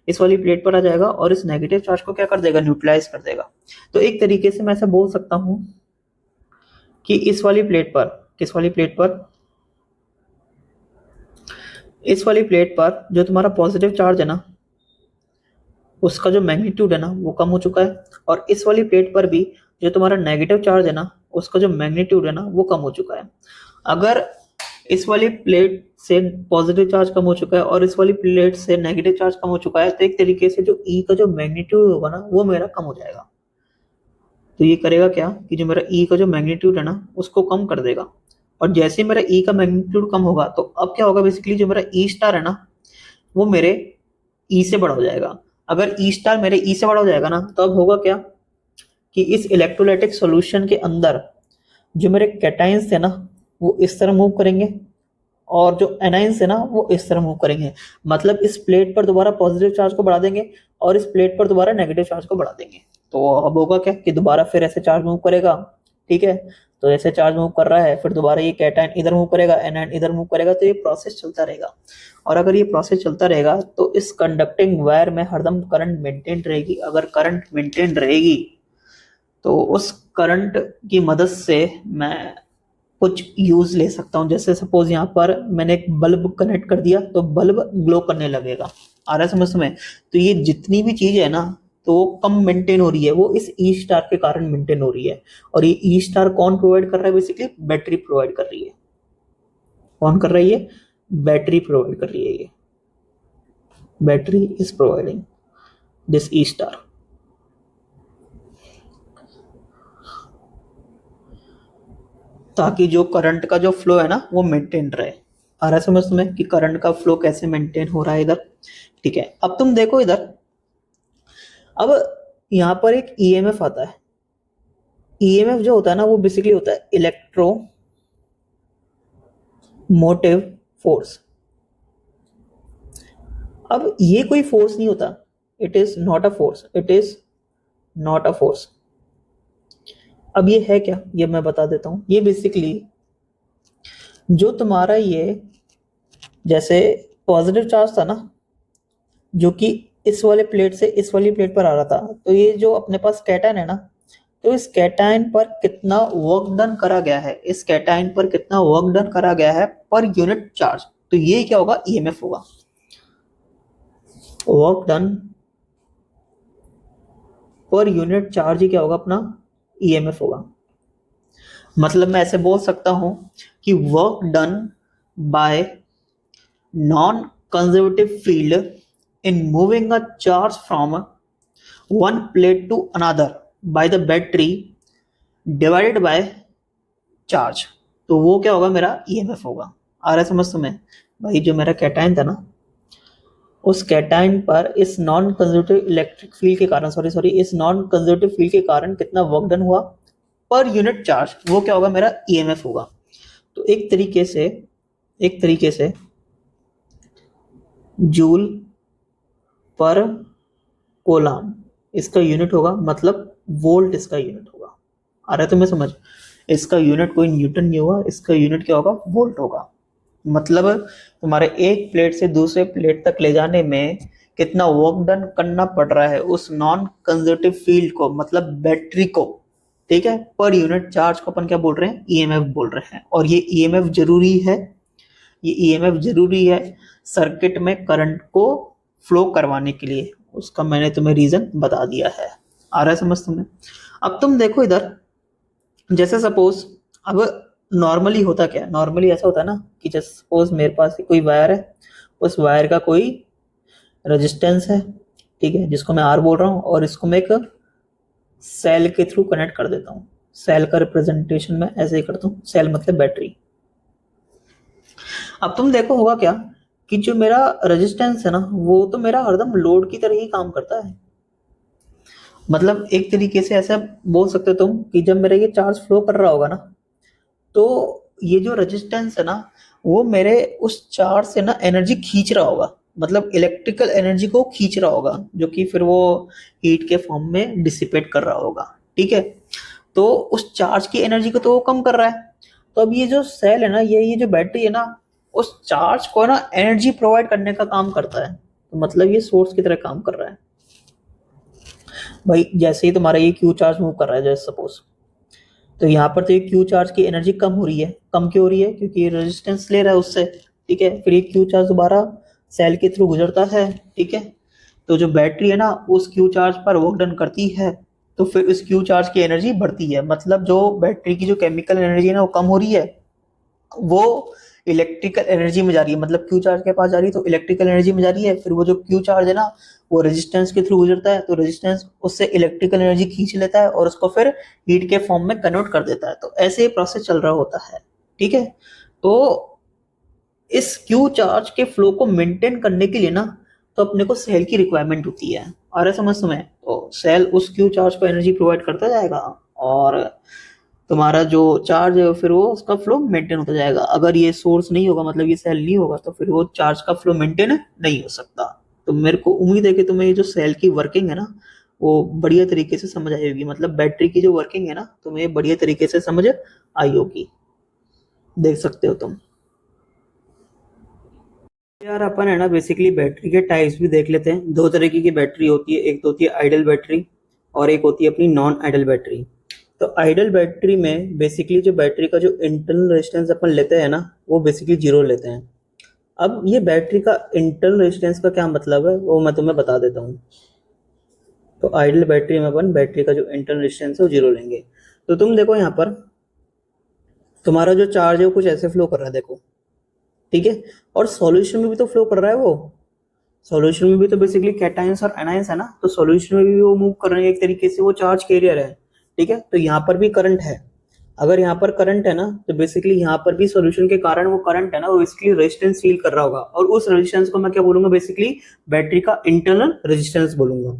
A: इस वाली प्लेट पर आ जाएगा और इस नेगेटिव चार्ज को क्या कर देगा, न्यूट्रलाइज कर देगा। तो एक तरीके से मैं ऐसा बोल सकता हूँ कि इस वाली प्लेट पर, किस वाली प्लेट पर, इस वाली प्लेट पर जो तुम्हारा पॉजिटिव चार्ज है ना, उसका जो मैग्नीट्यूड है ना, वो कम हो चुका है। और इस वाली प्लेट पर भी जो तुम्हारा नेगेटिव चार्ज है ना, उसका जो मैग्नीट्यूड है ना, वो कम हो चुका है। अगर इस वाली प्लेट से पॉजिटिव चार्ज कम हो चुका है और इस वाली प्लेट से नेगेटिव चार्ज कम हो चुका है, तो एक तरीके से जो ई का जो मैग्नीट्यूड होगा ना, वो मेरा कम हो जाएगा। तो ये करेगा क्या कि जो मेरा ई का जो मैग्नीट्यूड है ना उसको कम कर देगा, और जैसे मेरा ई का मैग्नीट्यूड कम होगा तो अब क्या होगा, बेसिकली जो मेरा ई स्टार है ना वो मेरे ई से बड़ा हो जाएगा। अगर ई स्टार मेरे ई से बड़ा हो जाएगा ना तो अब होगा क्या कि इस इलेक्ट्रोलाइटिक सॉल्यूशन के अंदर जो मेरे कैटाइंस है ना वो इस तरह मूव करेंगे, और जो एनाइंस है ना वो इस तरह मूव करेंगे। मतलब इस प्लेट पर दोबारा पॉजिटिव चार्ज को बढ़ा देंगे और इस प्लेट पर दोबारा नेगेटिव चार्ज को बढ़ा देंगे। तो अब होगा क्या कि दोबारा फिर ऐसे चार्ज मूव करेगा, ठीक है। तो ऐसे चार्ज मूव कर रहा है, फिर दोबारा ये कैटायन इधर मूव करेगा, एनायन इधर मूव करेगा, तो ये प्रोसेस चलता रहेगा। और अगर ये प्रोसेस चलता रहेगा तो इस कंडक्टिंग वायर में हरदम करंट मेंटेन रहेगी। अगर करंट मेंटेन रहेगी तो उस करंट की मदद से मैं कुछ यूज ले सकता हूँ। जैसे सपोज यहाँ पर मैंने एक बल्ब कनेक्ट कर दिया तो बल्ब ग्लो करने लगेगा। आ रहा है समझ में? तो ये जितनी भी चीज है ना तो वो कम मेंटेन हो रही है, वो इस ई स्टार के कारण मेंटेन हो रही है। और ये ई स्टार कौन प्रोवाइड कर रहा है? बेसिकली बैटरी प्रोवाइड कर रही है। कौन कर रही है? बैटरी प्रोवाइड कर रही है। ये battery is providing this E star. ताकि जो करंट का जो फ्लो है ना वो मेंटेन रहे। आ रहा है समझ में कि करंट का फ्लो कैसे मेंटेन हो रहा है इधर? ठीक है, अब तुम देखो इधर, अब यहां पर एक ईएमएफ आता है। ईएमएफ जो होता है ना वो बेसिकली होता है इलेक्ट्रो मोटिव फोर्स। अब ये कोई फोर्स नहीं होता, it is not a force, it is not a force. अब ये है क्या, ये मैं बता देता हूं। ये बेसिकली जो तुम्हारा ये जैसे पॉजिटिव चार्ज था ना जो कि इस वाले प्लेट से इस वाली प्लेट पर आ रहा था, तो ये जो अपने पास कैटायन है ना, तो इस कैटायन पर कितना वर्क डन करा गया है, इस कैटायन पर कितना वर्क डन करा गया है पर यूनिट चार्ज, तो ये क्या होगा? ईएमएफ होगा। वर्क डन पर यूनिट चार्ज ही क्या होगा? अपना ईएमएफ होगा। मतलब मैं ऐसे बोल सकता हूं कि work done by non conservative field in moving a charge from one plate to another by the battery divided by charge, तो वो क्या होगा? मेरा ईएमएफ होगा। आ रहा है समझ तुम्हें? भाई जो मेरा कैटायन था ना उस कैटायन पर इस नॉन कंजर्वेटिव इलेक्ट्रिक फील्ड के कारण सॉरी इस नॉन कंजर्वेटिव फील्ड के कारण कितना वर्क डन हुआ पर यूनिट चार्ज, वो क्या होगा? मेरा ईएमएफ होगा। तो एक तरीके से जूल पर कोलाम इसका यूनिट होगा, मतलब वोल्ट इसका यूनिट होगा। आ रहा है तुम्हें समझ? इसका यूनिट कोई न्यूटन नहीं होगा, इसका यूनिट क्या होगा? वोल्ट होगा। मतलब तुम्हारे एक प्लेट से दूसरे प्लेट तक ले जाने में कितना वर्क डन करना पड़ रहा है उस नॉन कंजर्वेटिव फील्ड को, मतलब बैटरी को, ठीक है, पर यूनिट चार्ज को अपन क्या बोल रहे हैं? ईएमएफ बोल रहे हैं। और ये ईएमएफ जरूरी है, ये ईएमएफ जरूरी है सर्किट में करंट को फ्लो करवाने के लिए। उसका मैंने तुम्हें रीजन बता दिया है। आ रहा है समझ तुम्हें? अब तुम देखो इधर, जैसे सपोज अब नॉर्मली होता क्या है? नॉर्मली ऐसा होता है ना कि जैसे सपोज मेरे पास कोई वायर है, उस वायर का कोई रेजिस्टेंस है, ठीक है, जिसको मैं आर बोल रहा हूँ, और इसको मैं एक सेल के थ्रू कनेक्ट कर देता हूँ। सेल का रिप्रेजेंटेशन मैं ऐसे ही करता हूँ, सेल मतलब बैटरी। अब तुम देखो होगा क्या कि जो मेरा रेजिस्टेंस है ना वो तो मेरा हरदम लोड की तरह ही काम करता है। मतलब एक तरीके से ऐसा बोल सकते हो तुम कि जब मेरा ये चार्ज फ्लो कर रहा होगा ना तो ये जो रेजिस्टेंस है ना वो मेरे उस चार्ज से ना एनर्जी खींच रहा होगा, मतलब इलेक्ट्रिकल एनर्जी को खींच रहा होगा, जो कि फिर वो हीट के फॉर्म में डिसिपेट कर रहा होगा, ठीक है। तो उस चार्ज की एनर्जी को तो वो कम कर रहा है। तो अब ये जो सेल है ना, ये जो बैटरी है ना, उस चार्ज को ना एनर्जी प्रोवाइड करने का काम करता है। तो मतलब ये सोर्स की तरह काम कर रहा है। भाई जैसे ही तुम्हारा ये क्यू चार्ज मूव कर रहा है जैसे सपोज, तो यहाँ पर तो ये क्यू चार्ज की एनर्जी कम हो रही है। कम क्यों हो रही है? क्योंकि ये रेजिस्टेंस ले रहा है उससे, ठीक है। फिर ये क्यू चार्ज दोबारा सेल के थ्रू गुजरता है, ठीक है। तो जो बैटरी है ना उस क्यू चार्ज पर वर्क डन करती है, तो फिर उस क्यू चार्ज की एनर्जी बढ़ती है। मतलब जो बैटरी की जो केमिकल एनर्जी है ना वो कम हो रही है, वो इलेक्ट्रिकल एनर्जी में जा रही है, मतलब क्यू चार्ज के पास जा रही है तो इलेक्ट्रिकल एनर्जी में जा रही है। फिर वो जो क्यू चार्ज है ना वो रेजिस्टेंस के थ्रू गुजरता है, तो रेजिस्टेंस उससे इलेक्ट्रिकल एनर्जी खींच लेता है और उसको फिर हीट के फॉर्म में कन्वर्ट कर देता है। तो ऐसे ही प्रोसेस चल रहा होता है, ठीक है। तो इस क्यू चार्ज के फ्लो को मेंटेन करने के लिए ना तो अपने को सेल की रिक्वायरमेंट होती है। और समझ में, तो सेल उस क्यू चार्ज को एनर्जी प्रोवाइड करता जाएगा और तुम्हारा जो चार्ज है फिर वो उसका फ्लो मेंटेन होता जाएगा। अगर ये सोर्स नहीं होगा, मतलब ये सेल नहीं होगा, तो फिर वो चार्ज का फ्लो मेंटेन नहीं हो सकता। तो मेरे को उम्मीद है कि तुम्हें ये जो सेल की वर्किंग है ना वो बढ़िया तरीके से समझ आई होगी, मतलब बैटरी की जो वर्किंग है ना तुम्हें ये बढ़िया तरीके से समझ आई होगी, देख सकते हो तुम। यार अपन है ना बेसिकली बैटरी के टाइप्स भी देख लेते हैं। दो तरीके की बैटरी होती है, एक तो होती है आइडल बैटरी और एक होती है अपनी नॉन आइडल बैटरी। तो आइडल बैटरी में बेसिकली जो बैटरी का जो इंटरनल रेजिस्टेंस अपन लेते हैं ना वो बेसिकली जीरो लेते हैं। अब ये बैटरी का इंटरनल रेजिस्टेंस का क्या मतलब है वो मैं तुम्हें बता देता हूँ। तो आइडल बैटरी में अपन बैटरी का जो इंटरनल रेजिस्टेंस है वो जीरो लेंगे। तो तुम देखो यहाँ पर तुम्हारा जो चार्ज है वो कुछ ऐसे फ्लो कर रहा है, देखो, ठीक है। और सॉल्यूशन में भी तो फ्लो कर रहा है वो, सॉल्यूशन में भी तो बेसिकली कैटायंस और एनायंस है ना, तो सॉल्यूशन में भी वो मूव कर रहे हैं एक तरीके से, वो चार्ज कैरियर है, ठीक है। तो यहाँ पर भी करंट है। अगर यहाँ पर करंट है ना तो बेसिकली यहाँ पर भी सॉल्यूशन के कारण वो करंट है ना वो बेसिकली रेजिस्टेंस फील कर रहा होगा, और उस रेजिस्टेंस को मैं क्या बोलूंगा, बेसिकली बैटरी का इंटरनल रेजिस्टेंस बोलूंगा।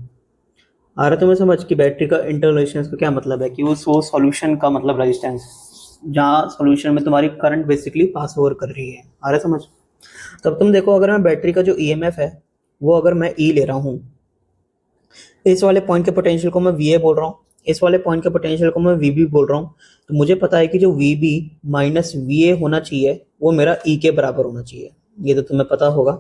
A: आ रहा तुम्हें समझ कि बैटरी का इंटरनल रेजिस्टेंस का क्या मतलब है, कि वो सॉल्यूशन का मतलब रेजिस्टेंस जहाँ सॉल्यूशन में तुम्हारी करंट बेसिकली पास ओवर कर रही है। आ रहा समझ। तब तुम देखो अगर मैं बैटरी का जो ईएमएफ है वो अगर मैं ई ले रहा हूँ, इस वाले पॉइंट के पोटेंशियल को मैं वी ए बोल रहा हूँ, इस वाले पॉइंट के पोटेंशियल को मैं वी बी बोल रहा हूँ, तो मुझे पता है कि जो V B minus V A होना चाहिए वो मेरा ई के बराबर होना चाहिए, ये तो तुम्हें पता होगा।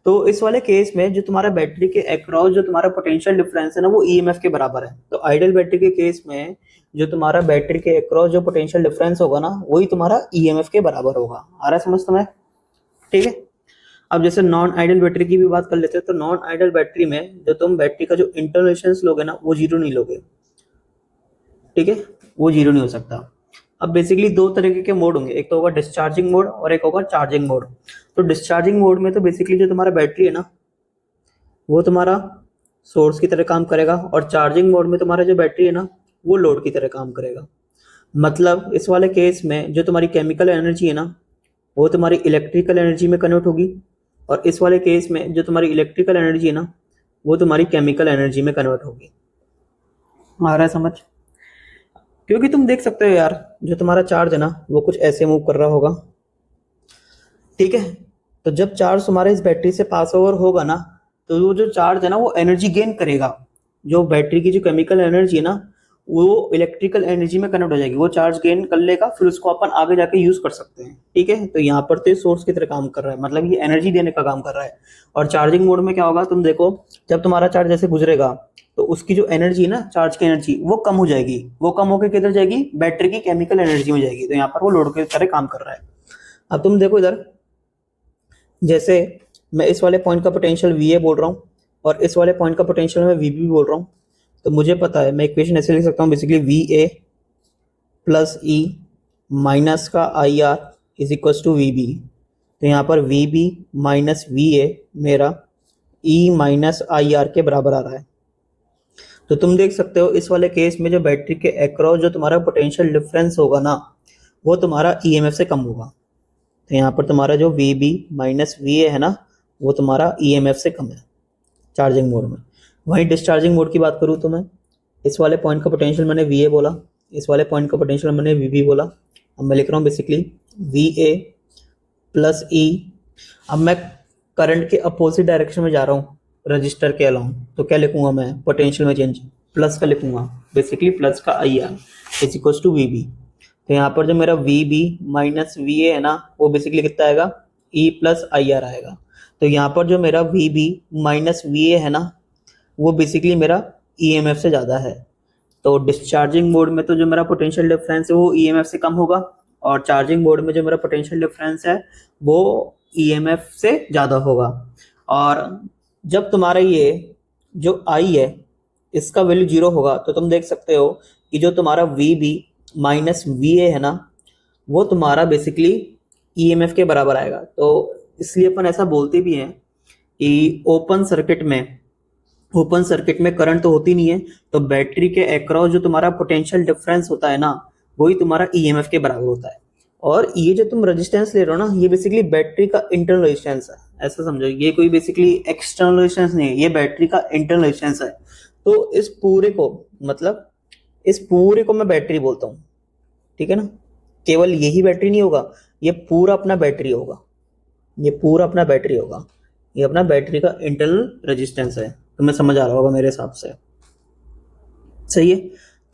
A: तो इस वाले केस में जो तुम्हारा बैटरी के अक्रॉस जो तुम्हारा पोटेंशियल डिफरेंस है ना वो ईएमएफ के बराबर है। तो आइडियल बैटरी के केस में जो तुम्हारा बैटरी के अक्रॉस जो पोटेंशियल डिफरेंस होगा ना वही तुम्हारा ईएमएफ के बराबर होगा। आ रहा है समझ तुम्हें, ठीक है। अब जैसे नॉन आइडल बैटरी की भी बात कर लेते हैं, तो नॉन आइडल बैटरी में जो तुम बैटरी का जो इंटरनल रेजिस्टेंस लोगे ना वो जीरो नहीं लोगे, ठीक है, वो जीरो नहीं हो सकता। अब बेसिकली दो तरीके के मोड होंगे, एक तो होगा डिस्चार्जिंग मोड और एक होगा चार्जिंग मोड। तो डिस्चार्जिंग मोड में तो बेसिकली जो तुम्हारा बैटरी है ना वो तुम्हारा सोर्स की तरह काम करेगा, और चार्जिंग मोड में तुम्हारा जो बैटरी है ना वो लोड की तरह काम करेगा। मतलब इस वाले केस में जो तुम्हारी केमिकल एनर्जी है ना वो तुम्हारी इलेक्ट्रिकल एनर्जी में कन्वर्ट होगी, और इस वाले केस में जो तुम्हारी इलेक्ट्रिकल एनर्जी है ना वो तुम्हारी केमिकल एनर्जी में कन्वर्ट होगी। आ रहा है समझ, क्योंकि तुम देख सकते हो यार जो तुम्हारा चार्ज है ना वो कुछ ऐसे मूव कर रहा होगा, ठीक है। तो जब चार्ज तुम्हारे इस बैटरी से पास ओवर होगा ना तो वो जो चार्ज है ना वो एनर्जी गेन करेगा, जो बैटरी की जो केमिकल एनर्जी है ना वो इलेक्ट्रिकल एनर्जी में कन्वर्ट हो जाएगी, वो चार्ज गेन कर लेगा, फिर उसको अपन आगे जाके यूज कर सकते हैं, ठीक है। तो यहाँ पर तो सोर्स की तरह काम कर रहा है, मतलब ये एनर्जी देने का काम कर रहा है। और चार्जिंग मोड में क्या होगा, तुम देखो जब तुम्हारा चार्ज जैसे गुजरेगा तो उसकी जो एनर्जी है ना, चार्ज की एनर्जी वो कम हो जाएगी, वो कम होकर किधर जाएगी, बैटरी की केमिकल एनर्जी में जाएगी। तो यहाँ पर वो लोड की तरह काम कर रहा है। अब तुम देखो इधर, जैसे मैं इस वाले पॉइंट का पोटेंशियल वी ए बोल रहा हूँ और इस वाले पॉइंट का पोटेंशियल मैं वी बी बोल रहा हूँ, तो मुझे पता है मैं इक्वेशन ऐसे लिख सकता हूँ, basically V A plus E minus का I R is equal to V B. तो यहाँ पर V B minus V A मेरा ई माइनस आई आर के बराबर आ रहा है। तो तुम देख सकते हो इस वाले केस में जो बैटरी के अक्रॉस जो तुम्हारा पोटेंशियल डिफरेंस होगा ना वो तुम्हारा ईएमएफ से कम होगा। तो यहाँ पर तुम्हारा जो V B minus V A है ना वो तुम्हारा ईएमएफ से कम है चार्जिंग मोड में। वहीं डिस्चार्जिंग मोड की बात करूँ तो मैं इस वाले पॉइंट का पोटेंशियल मैंने वी ए बोला, इस वाले पॉइंट का पोटेंशियल मैंने वी बी बोला। अब मैं लिख रहा हूँ basically V A plus E. अब मैं करंट के अपोजिट डायरेक्शन में जा रहा हूँ रजिस्टर के अलाउंग, तो क्या लिखूंगा मैं, पोटेंशियल में चेंज प्लस का लिखूंगा, बेसिकली प्लस का I R is equal to V B. तो यहाँ पर जो मेरा V B minus V A है ना वो बेसिकली कितना आएगा, ई प्लस आई आर आएगा। तो यहाँ पर जो मेरा V B minus V A है ना वो बेसिकली मेरा ईएमएफ से ज़्यादा है। तो डिस्चार्जिंग मोड में तो जो मेरा पोटेंशियल डिफरेंस है वो ईएमएफ से कम होगा, और चार्जिंग मोड में जो मेरा पोटेंशियल डिफरेंस है वो ईएमएफ से ज़्यादा होगा। और जब तुम्हारा ये जो आई है इसका वैल्यू जीरो होगा तो तुम देख सकते हो कि जो तुम्हारा V B minus V A है ना वो तुम्हारा बेसिकली ईएमएफ के बराबर आएगा। तो इसलिए अपन ऐसा बोलते भी हैं कि ओपन सर्किट में करंट तो होती नहीं है, तो बैटरी के अक्रॉस जो तुम्हारा पोटेंशियल डिफरेंस होता है ना, वही तुम्हारा ईएमएफ के बराबर होता है। और ये जो तुम रेजिस्टेंस ले रहे हो ना, ये बेसिकली बैटरी का इंटरनल रेजिस्टेंस है, ऐसा समझो। ये कोई बेसिकली एक्सटर्नल रेजिस्टेंस नहीं है, ये बैटरी का इंटरनल रेजिस्टेंस है। तो इस पूरे को, मतलब इस पूरे को मैं बैटरी बोलता हूँ, ठीक है ना। केवल यही बैटरी नहीं होगा, ये पूरा अपना बैटरी होगा, ये पूरा अपना बैटरी होगा, ये अपना बैटरी का इंटरनल रेजिस्टेंस है। तुम्हें समझ आ रहा होगा मेरे हिसाब से, सही है।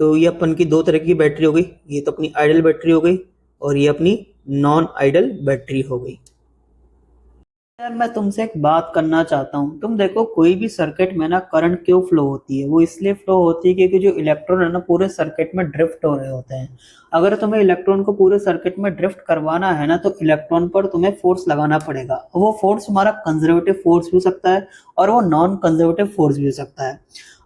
A: तो ये अपन की दो तरह की बैटरी हो गई, ये तो अपनी आइडल बैटरी हो गई और ये अपनी नॉन आइडल बैटरी हो गई। यार मैं तुमसे एक बात करना चाहता हूँ, तुम देखो कोई भी सर्किट में ना करंट क्यों फ्लो होती है, वो इसलिए फ्लो होती है क्योंकि जो इलेक्ट्रॉन है ना पूरे सर्किट में ड्रिफ्ट हो रहे होते हैं। अगर तुम्हें इलेक्ट्रॉन को पूरे सर्किट में ड्रिफ्ट करवाना है ना, तो इलेक्ट्रॉन पर तुम्हें फोर्स लगाना पड़ेगा। वो फोर्स हमारा कंजर्वेटिव फोर्स भी हो सकता है और वो नॉन कंजर्वेटिव फोर्स भी हो सकता है।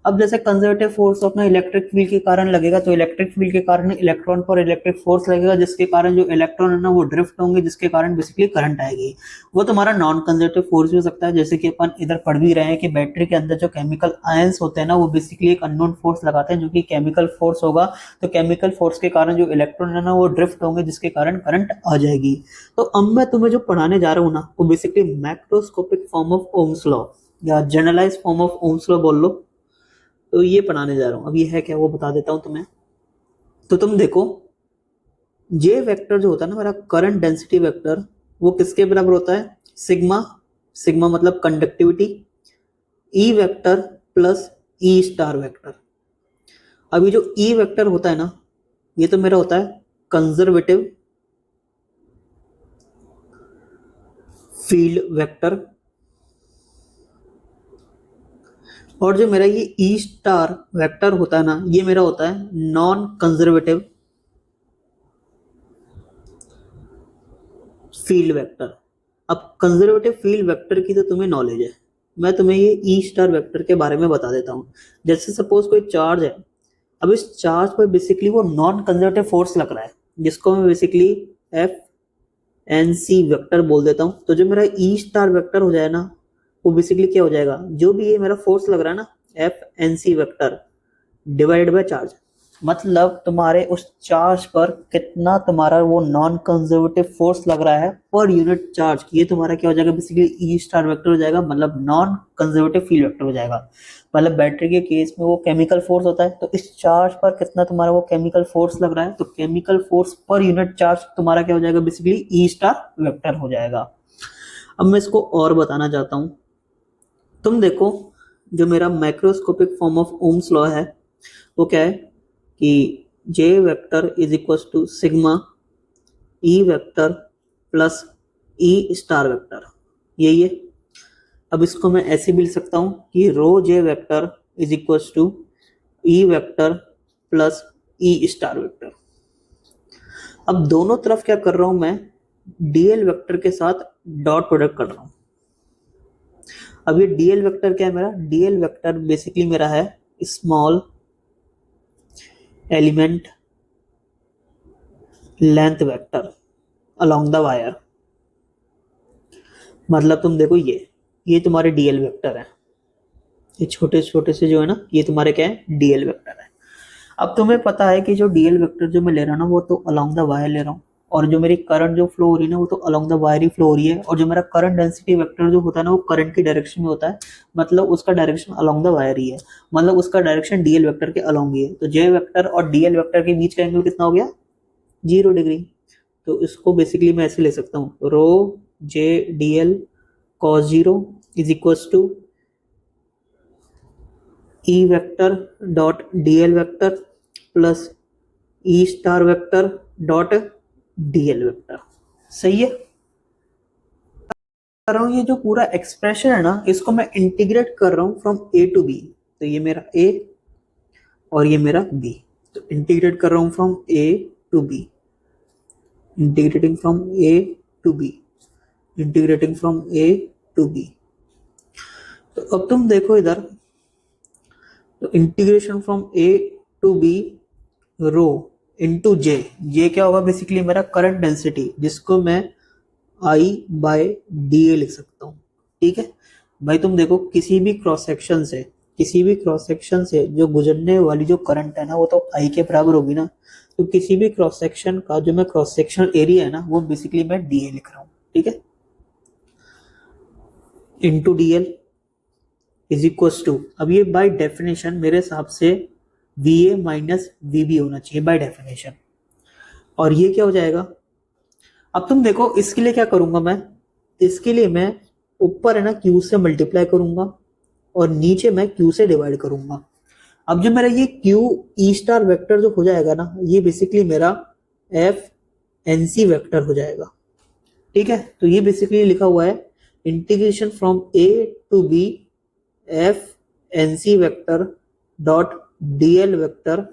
A: अब जैसे कंजर्वेटिव फोर्स अपना इलेक्ट्रिक फील्ड के कारण लगेगा, तो इलेक्ट्रिक फील्ड के कारण इलेक्ट्रॉन पर इलेक्ट्रिक फोर्स लगेगा, जिसके कारण जो इलेक्ट्रॉन है ना वो ड्रिफ्ट होंगे, जिसके कारण बेसिकली करंट आएगी। वो तुम्हारा नॉन कंजर्वेटिव फोर्स भी हो सकता है, जैसे कि अपन इधर पढ़ भी रहे हैं कि बैटरी के अंदर जो केमिकल आयंस होते हैं ना, वो बेसिकली एक अननोन फोर्स लगाते हैं जो कि केमिकल फोर्स होगा। तो केमिकल फोर्स के कारण जो इलेक्ट्रॉन है ना वो ड्रिफ्ट होंगे, जिसके कारण करंट आ जाएगी। तो अब मैं तुम्हें जो पढ़ाने जा रहा हूँ ना, वो basically macroscopic form of Ohm's law या generalise form of Ohm's law बोल लो, तो ये पढ़ाने जा रहा हूँ। अब ये है क्या, वो बता देता हूँ तुम्हें। तो तुम देखो, जे वेक्टर जो होता है ना मेरा करंट डेंसिटी वेक्टर, वो किसके बराबर होता है, सिग्मा, सिग्मा मतलब कंडक्टिविटी, ई vector plus E star vector. अब ये जो ई वेक्टर होता है ना, ये तो मेरा होता है कंजर्वेटिव फील्ड वेक्टर, और जो मेरा ये ई स्टार वेक्टर होता है ना, ये मेरा होता है नॉन कंजर्वेटिव फील्ड वेक्टर। अब कंजर्वेटिव फील्ड वेक्टर की तो तुम्हें नॉलेज है, मैं तुम्हें ये ई स्टार वेक्टर के बारे में बता देता हूँ। जैसे सपोज कोई चार्ज है, अब इस चार्ज पर बेसिकली वो नॉन कंजर्वेटिव फोर्स लग रहा है, जिसको मैं basically F N C vector बोल देता हूँ। तो जो मेरा ई स्टार वेक्टर हो जाए ना, वो बेसिकली क्या हो जाएगा, जो भी ये मेरा फोर्स लग रहा है ना, F N C vector divided by charge. मतलब तुम्हारे उस चार्ज पर कितना तुम्हारा वो नॉन कंजर्वेटिव फोर्स लग रहा है पर यूनिट चार्ज, ये तुम्हारा क्या हो जाएगा, बेसिकली ई स्टार वेक्टर हो जाएगा, मतलब नॉन कंजर्वेटिव फील्ड वेक्टर हो जाएगा। मतलब बैटरी के केस में वो केमिकल फोर्स होता है, तो इस चार्ज पर कितना तुम्हारा वो केमिकल फोर्स लग रहा है, तो केमिकल फोर्स पर यूनिट चार्ज तुम्हारा क्या हो जाएगा, बेसिकली ई स्टार वेक्टर हो जाएगा। अब मैं इसको और बताना चाहता हूँ। तुम देखो, जो मेरा microscopic form of Ohm's law है, वो क्या है कि J vector is equal to sigma E vector plus E star vector, यही है। अब इसको मैं ऐसे भी लिख सकता हूँ कि rho J vector is equal to E vector plus E star vector. अब दोनों तरफ क्या कर रहा हूं मैं, डीएल वेक्टर के साथ डॉट प्रोडक्ट कर रहा हूं। अब ये डीएल वेक्टर क्या है मेरा, डीएल वेक्टर बेसिकली मेरा है small element length vector along the wire. मतलब तुम देखो, ये तुम्हारे डीएल वेक्टर है, ये छोटे छोटे से जो है ना, ये तुम्हारे क्या है, डीएल वेक्टर है। अब तुम्हें पता है कि जो डीएल वेक्टर जो मैं ले रहा हूँ ना, वो तो अलोंग द वायर ले रहा हूँ, और जो मेरी करंट जो फ्लो हो रही है ना, वो तो along the wire he flow हो रही है। और जो मेरा करंट डेंसिटी वेक्टर जो होता है ना, वो करंट की डायरेक्शन में होता है, मतलब उसका डायरेक्शन अलोंग द वायर ही है, मतलब उसका डायरेक्शन डीएल वेक्टर के अलोंग ही है। तो जे वेक्टर और डीएल वेक्टर के बीच का एंगल कितना हो गया, 0 डिग्री। तो इसको बेसिकली मैं ऐसे ले सकता हूँ, rho J D L cos 0 is equal to E vector dot DL vector plus E star vector dot DL vector. सही है। कर रहा हूँ, ये जो पूरा एक्सप्रेशन है ना, इसको मैं इंटीग्रेट कर रहा हूँ फ्रॉम ए टू बी। तो ये मेरा ए और ये मेरा बी, तो इंटीग्रेट कर रहा हूँ from A to B, integrating from A to B, integrating from A to B. तो अब तुम देखो इधर, तो integration from A to B rho into J, J क्या होगा, बेसिकली मेरा करंट डेंसिटी, जिसको मैं आई बाय डी ए लिख सकता हूँ। ठीक है भाई, तुम देखो किसी भी क्रॉस सेक्शन से जो गुजरने वाली जो करंट है ना वो तो आई के बराबर होगी ना। तो किसी भी क्रॉस सेक्शन का जो मैं क्रॉस सेक्शनल एरिया है ना वो बेसिकली मैं डी ए लिख रहा हूँ। ठीक है, into D L is equal to, अब ये बाय डेफिनेशन मेरे हिसाब से V A minus V B होना चाहिए बाय डेफिनेशन। और ये क्या हो जाएगा, अब तुम देखो इसके लिए क्या करूंगा मैं, इसके लिए मैं ऊपर है ना क्यू से मल्टीप्लाई करूंगा और नीचे मैं क्यू से डिवाइड करूंगा। अब जो मेरा ये क्यू ई स्टार वेक्टर जो हो जाएगा ना ये बेसिकली मेरा एफ एन सी वेक्टर हो जाएगा। ठीक है, तो ये बेसिकली लिखा हुआ है integration from A to B F N C vector dot D L vector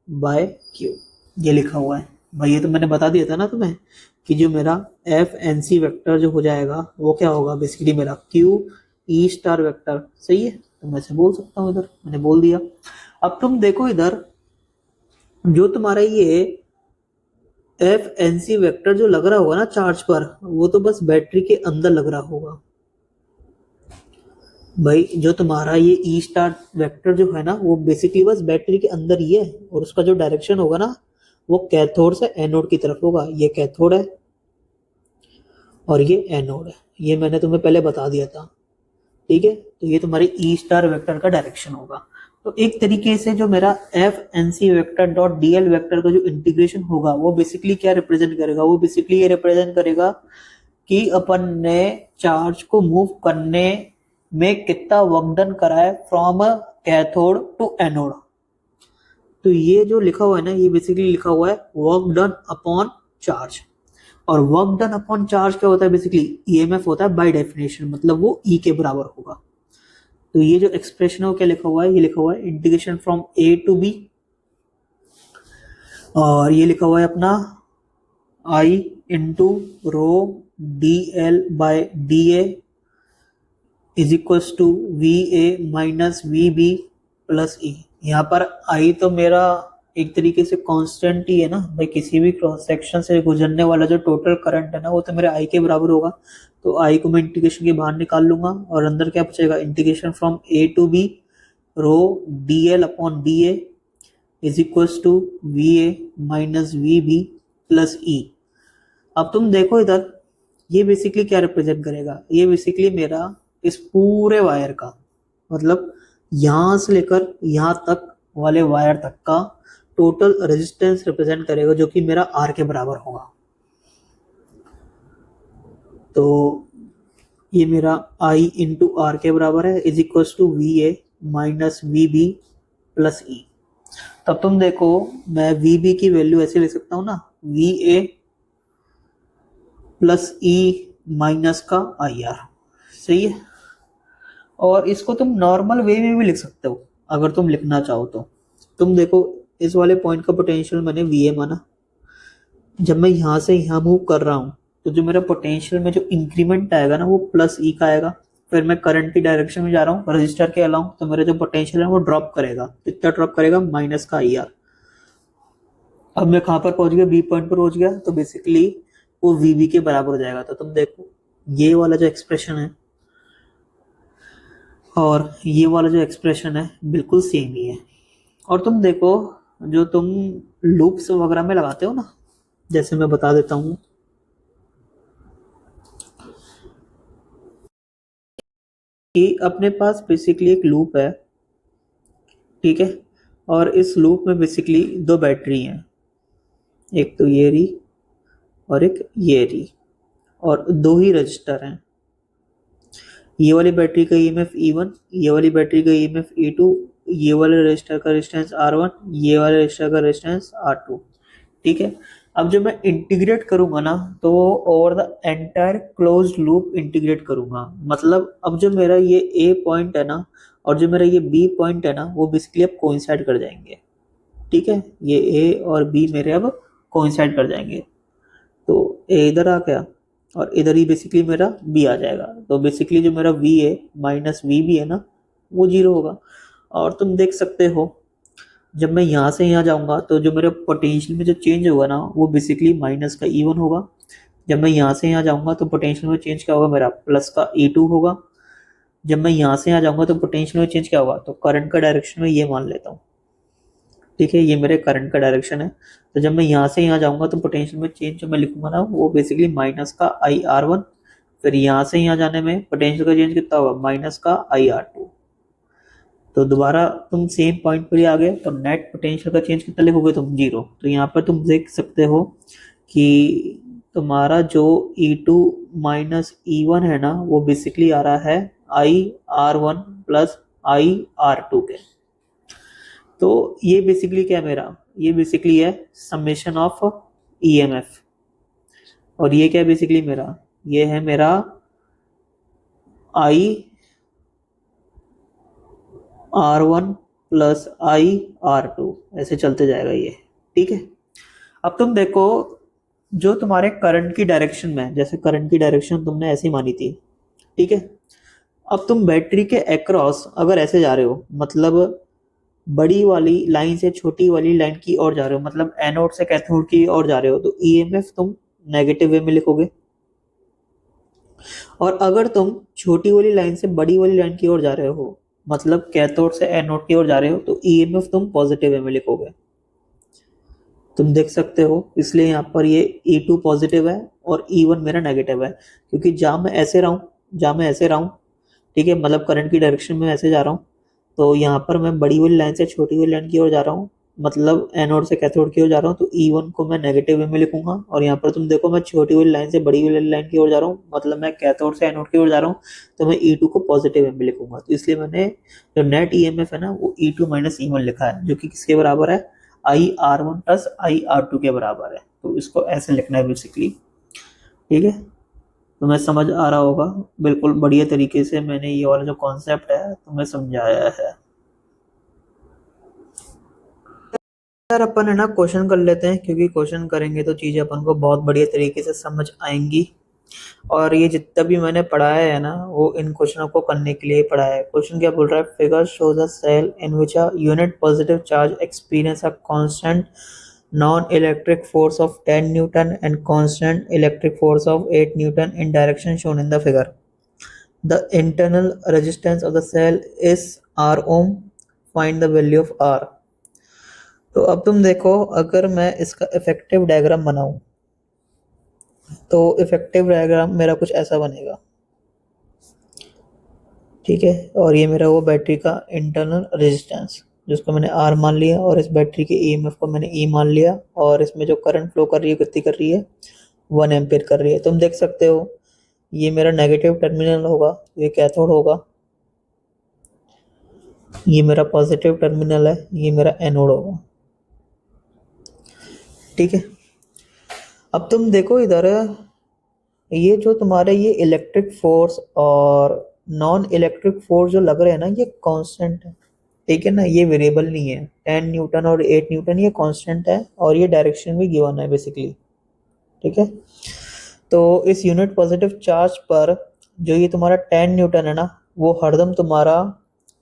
A: by Q, ये लिखा हुआ है भाई। ये तो मैंने बता दिया था ना तुम्हें कि जो मेरा एफ एन सी वेक्टर जो हो जाएगा वो क्या होगा, बेसिकली मेरा क्यू ई स्टार वेक्टर। सही है, तो मैं ऐसे बोल सकता हूँ, इधर मैंने बोल दिया। अब तुम देखो इधर जो तुम्हारा ये एफ एन सी वेक्टर जो लग रहा होगा ना चार्ज पर, वो तो बस बैटरी के अंदर लग रहा होगा भाई। जो तुम्हारा ये ई स्टार वेक्टर जो है ना वो बेसिकली बस बैटरी के अंदर ही है, और उसका जो डायरेक्शन होगा ना वो कैथोड से एनोड की तरफ होगा। ये कैथोड है और ये एनोड है, ये मैंने तुम्हें पहले बता दिया था। ठीक है, तो ये तुम्हारी ई स्टार वेक्टर का डायरेक्शन होगा। तो एक तरीके से जो मेरा F N C vector dot D L vector का जो इंटीग्रेशन होगा वो बेसिकली क्या रिप्रेजेंट करेगा, वो बेसिकली ये रिप्रेजेंट करेगा कि अपन ने चार्ज को मूव करने में कितना वर्क डन करा है फ्रॉम कैथोड टू एनोड। तो ये जो लिखा हुआ है ना ये बेसिकली लिखा हुआ है वर्क डन अपॉन चार्ज। और वर्क डन अपॉन चार्ज क्या होता है, बेसिकली ईएमएफ होता है बाय डेफिनेशन, मतलब वो ई के बराबर होगा। तो ये जो एक्सप्रेशन है वो क्या लिखा हुआ है, ये लिखा हुआ है integration from A to B, और ये लिखा हुआ है अपना I into rho D L by D A is equal to V A minus V B plus E. यहाँ पर आई तो मेरा एक तरीके से कांस्टेंट ही है ना भाई, किसी भी क्रॉस सेक्शन से गुजरने वाला जो टोटल करंट है ना वो तो मेरे आई के बराबर होगा। तो आई को मैं इंटीग्रेशन के बाहर निकाल लूंगा और अंदर क्या बचेगा, integration from A to B rho D L upon D A is equal to V A minus V B plus E. अब तुम देखो इधर ये बेसिकली क्या रिप्रेजेंट करेगा, ये बेसिकली मेरा इस पूरे वायर का मतलब यहां से लेकर यहां तक वाले वायर तक का टोटल रेजिस्टेंस रिप्रेजेंट करेगा, जो कि मेरा आर के बराबर होगा। तो ये मेरा आई इंटू आर के बराबर है is equal to V A minus V B plus E. तब तुम देखो मैं वी बी की वैल्यू ऐसे ले सकता हूं ना, we A plus E minus का आई आर। सही है, और इसको तुम नॉर्मल वे में भी लिख सकते हो अगर तुम लिखना चाहो तो। तुम देखो इस वाले पॉइंट का पोटेंशियल मैंने वी ए माना, जब मैं यहाँ से यहाँ मूव कर रहा हूँ तो जो मेरा पोटेंशियल में जो इंक्रीमेंट आएगा ना वो प्लस ई का आएगा। फिर मैं करंट की डायरेक्शन में जा रहा हूँ रजिस्टर के अलाउंग, तो मेरा जो पोटेंशियल है वो ड्रॉप करेगा। कितना ड्रॉप करेगा, माइनस का आई आर। अब मैं कहाँ पर पहुंच गया, बी पॉइंट पर पहुंच गया, तो बेसिकली वो वी बी के बराबर हो जाएगा। तो तुम देखो ये वाला जो एक्सप्रेशन है और ये वाला जो एक्सप्रेशन है बिल्कुल सेम ही है। और तुम देखो जो तुम लूप्स वगैरह में लगाते हो ना, जैसे मैं बता देता हूँ कि अपने पास बेसिकली एक लूप है, ठीक है, और इस लूप में बेसिकली दो बैटरी हैं, एक तो ये रही और एक ये रही, और दो ही रजिस्टर हैं। ये वाली बैटरी का ईएमएफ E1, ये वाली बैटरी का ईएमएफ E2, ये वाले रजिस्टर का रेजिस्टेंस R1, ये वाले रजिस्टर का रेजिस्टेंस R2। ठीक है, अब जब मैं इंटीग्रेट करूंगा ना तो over the entire closed loop integrate करूंगा। मतलब अब जो मेरा ये ए पॉइंट है ना और जो मेरा ये बी पॉइंट है ना वो बेसिकली अब कोइंसाइड कर जाएंगे। ठीक है, ये ए और बी मेरे अब कोइंसाइड कर जाएंगे। तो ए इधर आ गया और इधर ही बेसिकली मेरा बी आ जाएगा। तो बेसिकली जो मेरा V A minus V B है ना वो जीरो होगा। और तुम देख सकते हो जब मैं यहाँ से यहाँ जाऊंगा तो जो मेरे पोटेंशियल में जो चेंज होगा ना वो बेसिकली माइनस का E1 होगा, जब मैं यहाँ से यहाँ जाऊंगा तो पोटेंशियल में चेंज क्या होगा मेरा, प्लस का E2 होगा। जब मैं यहाँ से यहाँ जाऊंगा तो पोटेंशियल में चेंज क्या होगा, तो करंट का डायरेक्शन में ये मान लेता हूँ, ठीक है, ये मेरे करंट का डायरेक्शन है। तो जब मैं यहाँ से यहाँ जाऊंगा तो पोटेंशियल में चेंज जो मैं लिखूंगा ना वो बेसिकली माइनस का IR1, फिर यहाँ से यहाँ जाने में पोटेंशियल का चेंज कितना होगा, माइनस का IR2। तो दोबारा तुम सेम पॉइंट पर ही आ गए, तो नेट पोटेंशियल का चेंज कितना लिखोगे तुम, 0। तो यहाँ पर तुम देख सकते हो कि तुम्हारा जो E2 माइनस E1 है ना वो बेसिकली आ रहा है IR1 प्लस IR2 के। तो ये बेसिकली क्या है मेरा, ये बेसिकली है समेशन ऑफ EMF। और ये क्या है बेसिकली मेरा, ये है मेरा IR1 प्लस IR2, ऐसे चलते जाएगा ये, ठीक है। अब तुम देखो जो तुम्हारे करंट की डायरेक्शन में, जैसे करंट की डायरेक्शन तुमने ऐसी मानी थी, ठीक है। अब तुम बैटरी के अक्रॉस अगर ऐसे जा रहे हो, मतलब बड़ी वाली लाइन से छोटी वाली लाइन की ओर जा रहे हो, मतलब एनोड से कैथोड की ओर जा रहे हो, तो ईएमएफ तुम नेगेटिव वे में लिखोगे। और अगर तुम छोटी वाली लाइन से बड़ी वाली लाइन की ओर जा रहे हो, मतलब कैथोड से एनोड की ओर जा रहे हो, तो ईएमएफ तुम पॉजिटिव वे में लिखोगे। तुम देख सकते हो, इसलिए यहाँ पर ये E2 पॉजिटिव है और E1 मेरा नेगेटिव है, क्योंकि जहाँ मैं ऐसे रहा हूँ, जहाँ मैं ऐसे रहा हूँ, ठीक है, मतलब करंट की डायरेक्शन में ऐसे जा रहा हूँ, तो यहाँ पर मैं बड़ी वाली लाइन से छोटी वाली लाइन की ओर जा रहा हूँ, मतलब एनोड से कैथोड की ओर जा रहा हूँ, तो E1 को मैं नेगेटिव वे में लिखूंगा। और यहाँ पर तुम देखो मैं छोटी वाली लाइन से बड़ी वाली लाइन की ओर जा रहा हूँ, मतलब मैं कैथोड से एनोड की ओर जा रहा हूँ, तो मैं E2 को पॉजिटिव वे में लिखूंगा। तो इसलिए मैंने जो नेट EMF है ना वो E2 माइनस E1 लिखा है, जो कि किसके बराबर है, IR1 प्लस IR2 के बराबर है। तो इसको ऐसे लिखना है बेसिकली, ठीक है। तुम्हें समझ आ रहा होगा, बिल्कुल बढ़िया तरीके से मैंने ये वाला जो कॉन्सेप्ट है तुम्हें समझाया है। यार अपन है ना क्वेश्चन कर लेते हैं, क्योंकि क्वेश्चन करेंगे तो चीजें अपन को बहुत बढ़िया तरीके से समझ आएंगी। और ये जितना भी मैंने पढ़ाया है ना वो इन क्वेश्चनों को करने के लिए पढ़ाया है। क्वेश्चन क्या बोल रहा है, figure shows a cell in which a unit positive charge experience a constant non-electric force of 10 Newton and constant electric force of 8 Newton in direction shown in the figure. The internal resistance of the cell is R ohm. Find the value of R. तो अब तुम देखो, अगर मैं इसका effective diagram बनाऊं तो effective diagram मेरा कुछ ऐसा बनेगा, ठीक है। और ये मेरा वो बैटरी का इंटरनल रेजिस्टेंस जिसको मैंने R मान लिया, और इस बैटरी के EMF को मैंने E मान लिया, और इसमें जो करंट फ्लो कर रही है कितनी कर रही है, 1 एम्पियर कर रही है। तुम देख सकते हो ये मेरा नेगेटिव टर्मिनल होगा, ये कैथोड होगा, ये मेरा पॉजिटिव टर्मिनल है, ये मेरा एनोड होगा, ठीक है। अब तुम देखो इधर, ये जो तुम्हारे ये इलेक्ट्रिक फोर्स और नॉन इलेक्ट्रिक फोर्स जो लग रहे हैं ना ये कांस्टेंट है, ठीक है ना, ये वेरिएबल नहीं है। 10 न्यूटन और 8 न्यूटन ये कांस्टेंट है, और ये डायरेक्शन भी गिवन है बेसिकली, ठीक है। तो इस यूनिट पॉजिटिव चार्ज पर जो ये तुम्हारा 10 न्यूटन है ना वो हरदम तुम्हारा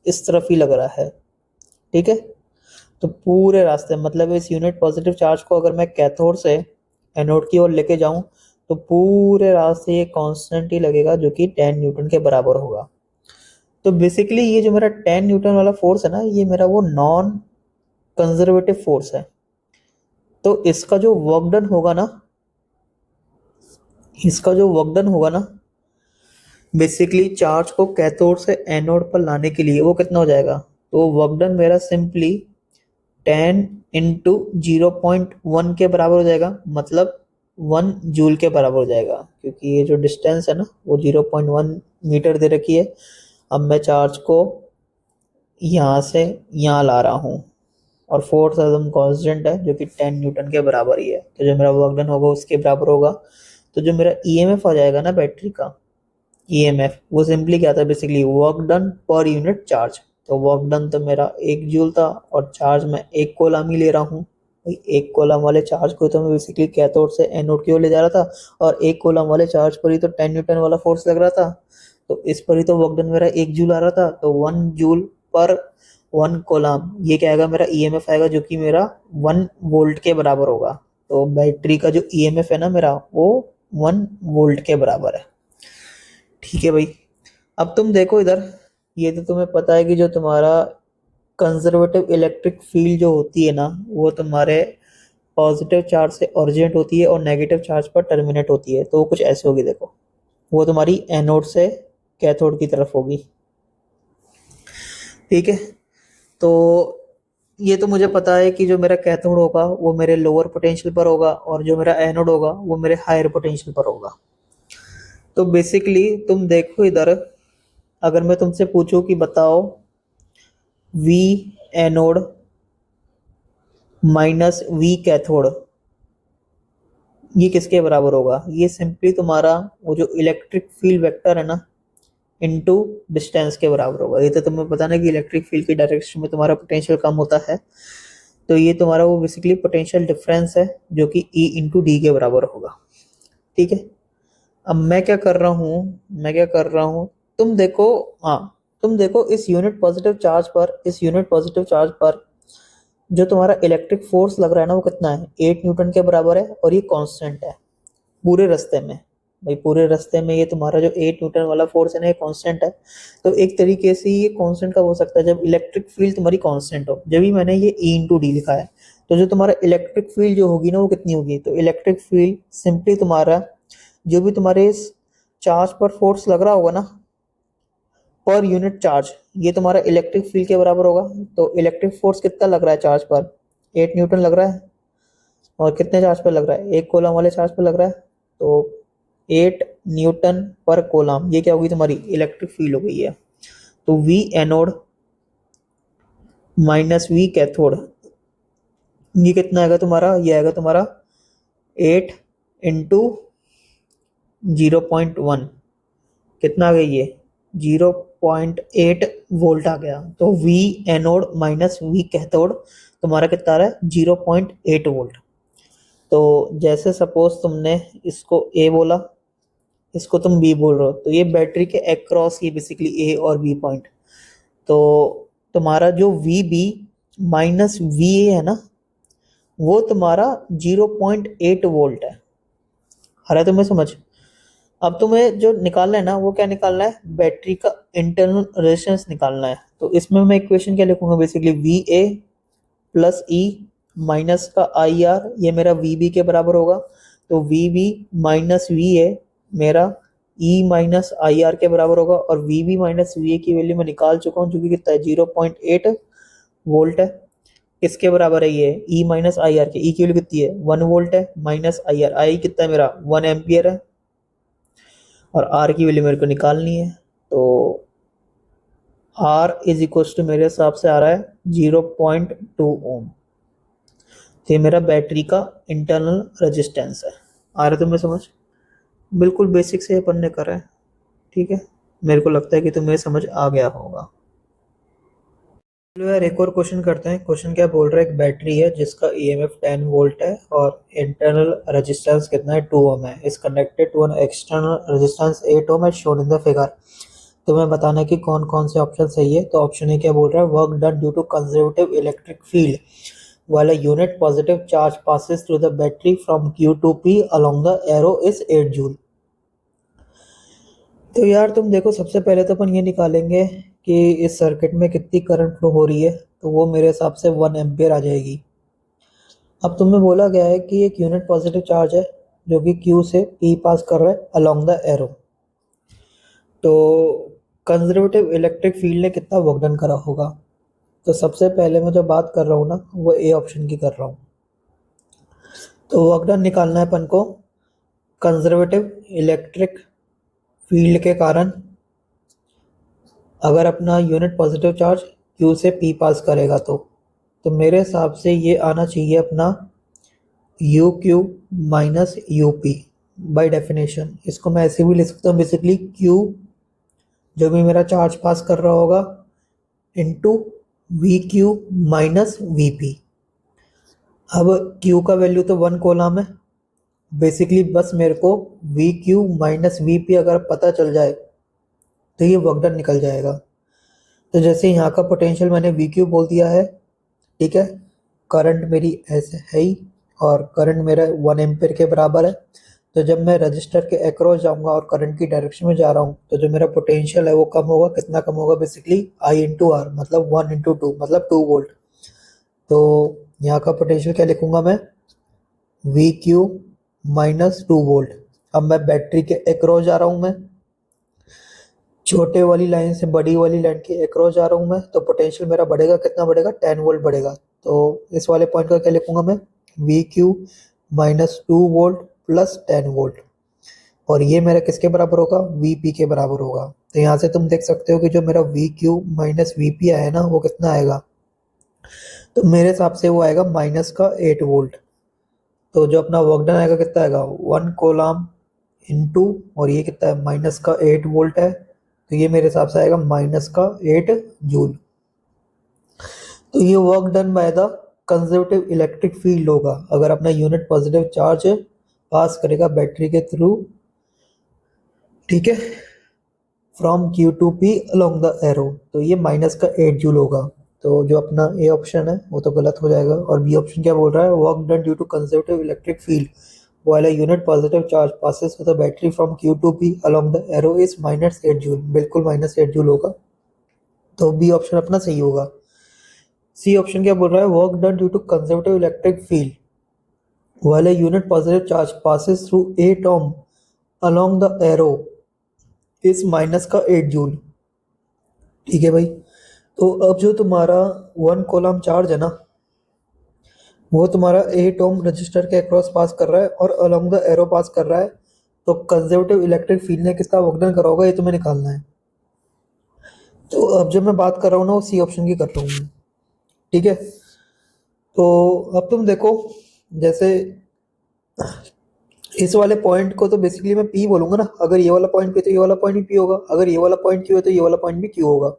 A: इस तरफ ही लग रहा है, ठीक है। तो पूरे रास्ते, मतलब इस यूनिट पॉजिटिव चार्ज को अगर मैं कैथोड से एनोड की ओर लेके जाऊं तो पूरे रास्ते ये कांस्टेंट ही लगेगा, जो कि 10 न्यूटन के बराबर होगा। तो बेसिकली ये जो मेरा 10 न्यूटन वाला फोर्स है ना ये मेरा वो नॉन कंजर्वेटिव फोर्स है। तो इसका जो वर्क डन होगा ना, इसका जो वर्क डन होगा ना बेसिकली चार्ज को कैथोड से एनोड पर लाने के लिए वो कितना हो जाएगा, तो वर्क डन मेरा सिंपली 10 इंटू 0.1 के बराबर हो जाएगा, मतलब 1 जूल के बराबर हो जाएगा, क्योंकि ये जो डिस्टेंस है ना वो 0.1 मीटर दे रखी है। अब मैं चार्ज को यहाँ से यहाँ ला रहा हूँ, और फोर्स एकदम कांस्टेंट है जो कि 10 न्यूटन के बराबर ही है। तो जो मेरा वर्क डन होगा उसके बराबर होगा। तो जो मेरा EMF आ जाएगा ना बैटरी का EMF, वो सिंपली क्या था, बेसिकली वर्क डन पर यूनिट चार्ज। तो वर्क डन तो मेरा 1 जूल था, और चार्ज मैं 1 कूलम ही ले रहा हूँ। 1 कूलम वाले चार्ज को तो मैं बेसिकली कैथोड से एनोड की ओर ले जा रहा था, और 1 कूलम वाले चार्ज पर ही तो 10 न्यूटन वाला फोर्स लग रहा था, तो इस पर ही तो वर्क डन मेरा 1 जूल आ रहा था। तो 1 जूल पर 1 कूलम, ये क्या आएगा मेरा EMF आएगा, जो कि मेरा 1 वोल्ट के बराबर होगा। तो बैटरी का जो EMF है ना मेरा वो वोल्ट के बराबर है। ठीक है भाई, अब तुम देखो इधर, ये तो तुम्हें पता है कि जो तुम्हारा कंजर्वेटिव इलेक्ट्रिक फील्ड जो होती है ना, वो तुम्हारे पॉजिटिव चार्ज से ओरिजिनेट होती है और नेगेटिव चार्ज पर टर्मिनेट होती है। तो वो कुछ ऐसे होगी, देखो वो तुम्हारी एनोड से कैथोड की तरफ होगी। ठीक है, तो ये तो मुझे पता है कि जो मेरा कैथोड होगा वो मेरे लोअर पोटेंशियल पर होगा और जो मेरा एनोड होगा वो मेरे हायर पोटेंशियल पर होगा। तो बेसिकली तुम देखो इधर, अगर मैं तुमसे पूछूं कि बताओ V anode minus V cathode, ये किसके बराबर होगा? ये सिंपली तुम्हारा वो जो इलेक्ट्रिक फील्ड वेक्टर है ना, इनटू डिस्टेंस के बराबर होगा। ये तो तुम्हें पता ना कि इलेक्ट्रिक फील्ड की डायरेक्शन में तुम्हारा पोटेंशियल कम होता है, तो ये तुम्हारा वो बेसिकली पोटेंशियल डिफरेंस है जो कि E इंटू डी के बराबर होगा। ठीक है, अब मैं क्या कर रहा हूँ, तुम देखो, हाँ तुम देखो इस यूनिट पॉजिटिव चार्ज पर, जो तुम्हारा इलेक्ट्रिक फोर्स लग रहा है ना, वो कितना है? 8 न्यूटन के बराबर है और ये कांस्टेंट है पूरे रास्ते में। भाई पूरे रास्ते में ये तुम्हारा जो 8 न्यूटन वाला फोर्स है ना, ये कांस्टेंट है। तो एक तरीके से ये कांस्टेंट कब हो सकता है? जब इलेक्ट्रिक फील्ड तुम्हारी कांस्टेंट हो। जब भी मैंने ये E इंटू डी लिखा है, तो जो तुम्हारा इलेक्ट्रिक फील्ड जो होगी ना, वो कितनी होगी? तो इलेक्ट्रिक फील्ड सिंपली तुम्हारा जो भी तुम्हारे इस चार्ज पर फोर्स लग रहा होगा ना, पर यूनिट चार्ज, ये तुम्हारा इलेक्ट्रिक फील्ड के बराबर होगा। तो इलेक्ट्रिक फोर्स कितना लग रहा है चार्ज पर? 8 न्यूटन लग रहा है। और कितने चार्ज पर लग रहा है? एक कोलम वाले चार्ज पर लग रहा है। तो 8 न्यूटन पर कोलम, ये क्या होगी? तुम्हारी इलेक्ट्रिक फील्ड हो गई है। तो V anode minus V cathode, ये कितना आएगा तुम्हारा? ये आएगा तुम्हारा 8 इंटू 0.1, कितना आ गया ये? 0.8 वोल्ट आ गया। तो V anode minus V cathode तुम्हारा कितना आ रहा है? 0.8 वोल्ट। तो जैसे सपोज तुमने इसको ए बोला, इसको तुम बी बोल रहे हो, तो ये बैटरी के अक्रॉस ये बेसिकली ए और बी पॉइंट। तो तुम्हारा जो V B minus V A है ना, वो तुम्हारा 0.8 वोल्ट है। आ रहा है तुम्हें समझ? अब तुम्हें जो निकालना है ना, वो क्या निकालना है? बैटरी का इंटरनल रेजिस्टेंस निकालना है। तो इसमें मैं इक्वेशन क्या लिखूंगा? Basically V A plus E minus का आई आर, ये मेरा वी बी के बराबर होगा। तो V B minus V A मेरा ई माइनस आई आर के बराबर होगा। और V B minus V A की वैल्यू मैं निकाल चुका हूँ, जो कि कितना है? 0.8 वोल्ट है। किसके बराबर है ये? ई माइनस आई आर के। ई की वैल्यू कितनी है? 1 वोल्ट है। माइनस आई आर, आई कितना है मेरा? 1 एम्पियर है। और आर की वैल्यू मेरे को निकालनी है। तो आर इज इक्वल टू मेरे हिसाब से आ रहा है 0.2 ओम। तो ये मेरा बैटरी का इंटरनल रेजिस्टेंस है। आ रहा है तुम्हें समझ? बिल्कुल बेसिक से अपन ने करा है। ठीक है, मेरे को लगता है कि तुम्हें समझ आ गया होगा। चलो यार, एक और क्वेश्चन करते हैं। क्वेश्चन क्या बोल रहा है? एक बैटरी है जिसका ईएमएफ 10 वोल्ट है और इंटरनल रेजिस्टेंस कितना है? 2 ओम है। Is connected to an external resistance 8 ohm as shown in the figure. तुम्हें बताना है कि कौन कौन से ऑप्शन सही है। तो ऑप्शन ए क्या बोल रहा है? Work done due to conservative electric field while a unit positive charge passes through the battery from Q to P along the arrow is 8 joule. तो यार तुम देखो, सबसे पहले तो अपन ये निकालेंगे कि इस सर्किट में कितनी करंट फ्लो हो रही है। तो वो मेरे हिसाब से 1 एम्पियर आ जाएगी। अब तुम्हें बोला गया है कि एक यूनिट पॉजिटिव चार्ज है जो कि Q से P पास कर रहा है अलोंग द एरो। तो कंजर्वेटिव इलेक्ट्रिक फील्ड ने कितना वर्क डन करा होगा? तो सबसे पहले मैं जो बात कर रहा हूँ ना, वो ए ऑप्शन की कर रहा हूँ। तो वर्क डन निकालना है अपन को कंजर्वेटिव इलेक्ट्रिक फील्ड के कारण, अगर अपना यूनिट पॉजिटिव चार्ज Q से P पास करेगा तो मेरे हिसाब से ये आना चाहिए अपना you Q minus U P by definition. इसको मैं ऐसे भी लिख सकता हूँ, बेसिकली Q जो भी मेरा चार्ज पास कर रहा होगा into we Q minus V P. अब Q का वैल्यू तो 1 कोलम है। बेसिकली बस मेरे को we Q minus V P अगर पता चल जाए तो ये वर्क डन निकल जाएगा। तो जैसे यहाँ का पोटेंशियल मैंने वी क्यू बोल दिया है, ठीक है, करंट मेरी ऐसे है ही और करंट मेरा 1 एम्पियर के बराबर है। तो जब मैं रजिस्टर के अक्रॉस जाऊंगा और करंट की डायरेक्शन में जा रहा हूँ तो जो मेरा पोटेंशियल है वो कम होगा, कितना कम होगा, बेसिकली आई इंटू आर, मतलब 1 इंटू 2, मतलब 2 वोल्ट। तो यहाँ का पोटेंशियल क्या लिखूंगा मैं, वी क्यू माइनस 2 वोल्ट। अब मैं बैटरी के अक्रॉस जा रहा हूँ, मैं छोटे वाली लाइन से बड़ी वाली लाइन के अक्रॉस जा रहा हूँ मैं, तो पोटेंशियल मेरा बढ़ेगा, कितना बढ़ेगा, 10 वोल्ट बढ़ेगा। तो इस वाले पॉइंट का क्या लिखूंगा मैं, we Q minus 2 volt plus 10 volt. और ये मेरा किसके बराबर होगा, वी पी के बराबर होगा। तो यहाँ से तुम देख सकते हो कि जो मेरा we Q minus V P आया ना, वो कितना आएगा, तो मेरे हिसाब से वो आएगा माइनस का 8 वोल्ट। तो जो अपना वर्क डन आएगा कितना आएगा, 1 कूलम्ब इंटू, और ये कितना है, माइनस का 8 वोल्ट है, तो ये मेरे हिसाब से आएगा माइनस का 8 जूल। तो ये work done by the conservative electric field होगा अगर अपना यूनिट पॉजिटिव चार्ज पास करेगा बैटरी के थ्रू, ठीक है, from Q to P along the arrow, तो ये माइनस का 8 जूल होगा। तो जो अपना ए ऑप्शन है वो तो गलत हो जाएगा। और बी ऑप्शन क्या बोल रहा है, work done due to conservative electric field while a unit positive charge passes with a battery from Q to P along the arrow is minus 8 joule, बिल्कुल माइनस 8 जूल होगा। तो बी ऑप्शन अपना सही होगा। सी ऑप्शन क्या बोल रहा है, work done due to conservative electric field while a unit positive charge passes through a term along the arrow is minus का 8 जूल। ठीक है भाई। तो अब जो तुम्हारा 1 कूलम्ब चार्ज है ना, वो तुम्हारा 8 ओम रजिस्टर के अक्रॉस पास कर रहा है और अलोंग द एरो पास कर रहा है। तो कंजर्वेटिव इलेक्ट्रिक फील्ड ने कितना वर्क डन करा होगा, ये तुम्हें निकालना है। तो अब जब मैं बात कर रहा हूँ ना, वो सी ऑप्शन की कर रहा हूँ मैं, ठीक है। तो अब तुम देखो, जैसे इस वाले पॉइंट को तो बेसिकली मैं पी बोलूंगा ना, अगर ये वाला पॉइंट पी तो ये वाला पॉइंट भी पी होगा, अगर ये वाला पॉइंट क्यू है तो ये वाला पॉइंट भी क्यू होगा।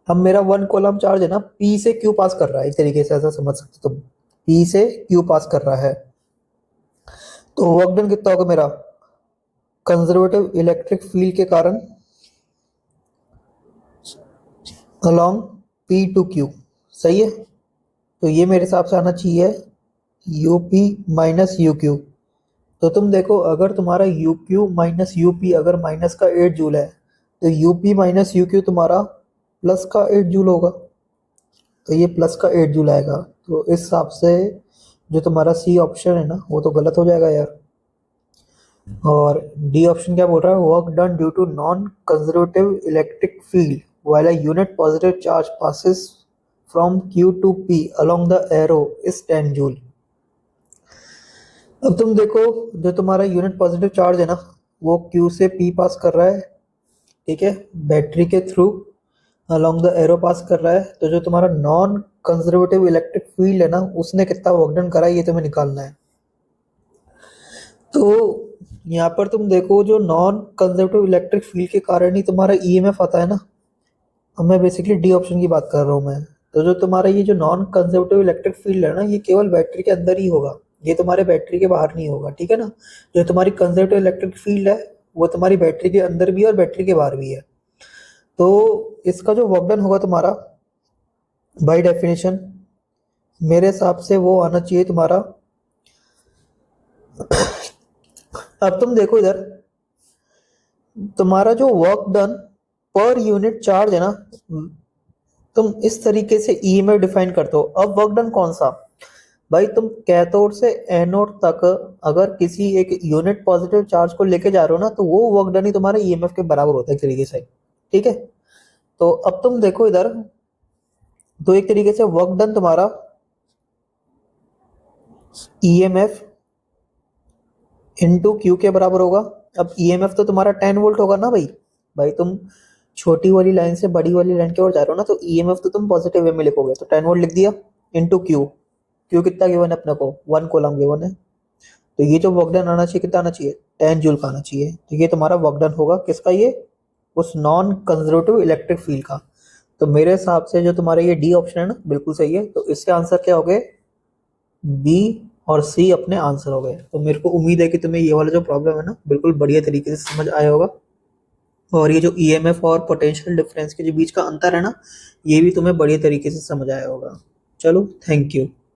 A: अब मेरा 1 कूलम्ब चार्ज है ना, पी से क्यू पास कर रहा है, एक तरीके से ऐसा समझ सकते हो तुम, पी से क्यू पास कर रहा है। तो वर्क डन कितना होगा मेरा, कंजर्वेटिव इलेक्ट्रिक फील्ड के कारण अलोंग पी टू क्यू, सही है। तो ये मेरे हिसाब से आना चाहिए U P minus you Q. तो तुम देखो, अगर तुम्हारा you Q minus U P अगर माइनस का 8 जूल है, तो U P minus you Q तुम्हारा प्लस का 8 जूल होगा। तो ये प्लस का 8 जूल आएगा। तो इस हिसाब से जो तुम्हारा सी ऑप्शन है ना, वो तो गलत हो जाएगा यार। और डी ऑप्शन क्या बोल रहा है, work done due to non conservative electric field while a unit positive charge passes from Q to P along the arrow is 10 joule. अब तुम देखो, जो तुम्हारा यूनिट पॉजिटिव चार्ज है ना, वो क्यू से पी पास कर रहा है, ठीक है, बैटरी के थ्रू अलोंग द एरो पास कर रहा है। तो जो तुम्हारा नॉन कंजर्वेटिव इलेक्ट्रिक फील्ड है ना, उसने कितना वर्क डन करा है, ये तुम्हें निकालना है। तो यहाँ पर तुम देखो, जो नॉन कंजर्वेटिव इलेक्ट्रिक फील्ड के कारण ही तुम्हारा ईएमएफ आता है ना। अब मैं बेसिकली डी ऑप्शन की बात कर रहा हूँ मैं। तो जो तुम्हारा ये जो नॉन कंजर्वेटिव इलेक्ट्रिक फील्ड है ना, ये केवल बैटरी के अंदर ही होगा, ये तुम्हारे बैटरी के बाहर नहीं होगा, ठीक है ना। जो तुम्हारी कंजर्वेटिव इलेक्ट्रिक फील्ड है, वो तुम्हारी बैटरी के अंदर भी है और बैटरी के बाहर भी है। तो इसका जो वर्क डन होगा तुम्हारा, बाय डेफिनेशन मेरे हिसाब से वो आना चाहिए तुम्हारा। अब तुम देखो इधर, तुम्हारा जो वर्क डन पर यूनिट चार्ज है ना, तुम इस तरीके से ईएमएफ डिफाइन करते हो। अब वर्क डन कौन सा, भाई तुम कैथोड से एनोड तक अगर किसी एक यूनिट पॉजिटिव चार्ज को लेके जा रहे हो ना, तो वो वर्क डन ही तुम्हारे ईएमएफ के बराबर होता है एक तरीके से, ठीक है। तो अब तुम देखो इधर, तो एक तरीके से वर्क डन तुम्हारा ईएमएफ इंटू क्यू के बराबर होगा। अब ईएमएफ तो तुम्हारा 10 वोल्ट होगा ना भाई, भाई तुम छोटी वाली लाइन से बड़ी वाली लाइन की ओर जा रहे हो ना, तो ईएमएफ तो तुम पॉजिटिव वे में लिखोगे, तो 10 वोल्ट लिख दिया इंटू क्यू। क्यू कितना गिवन है अपने को, 1 कूलम्ब गिवन है। तो ये जो वर्क डन आना चाहिए, कितना आना चाहिए, 10 जूल का आना चाहिए। तो ये तुम्हारा वर्क डन होगा किसका, ये उस नॉन कंजर्वेटिव इलेक्ट्रिक फील्ड का। तो मेरे हिसाब से जो तुम्हारा ये डी ऑप्शन है ना, बिल्कुल सही है। तो इसके आंसर क्या हो गए, बी और सी अपने आंसर हो गए। तो मेरे को उम्मीद है कि तुम्हें ये वाला जो प्रॉब्लम है ना, बिल्कुल बढ़िया तरीके से समझ आया होगा। और ये जो ईएमएफ और पोटेंशियल डिफरेंस के जो बीच का अंतर है ना, ये भी तुम्हें बढ़िया तरीके से समझ आया होगा। चलो, थैंक यू।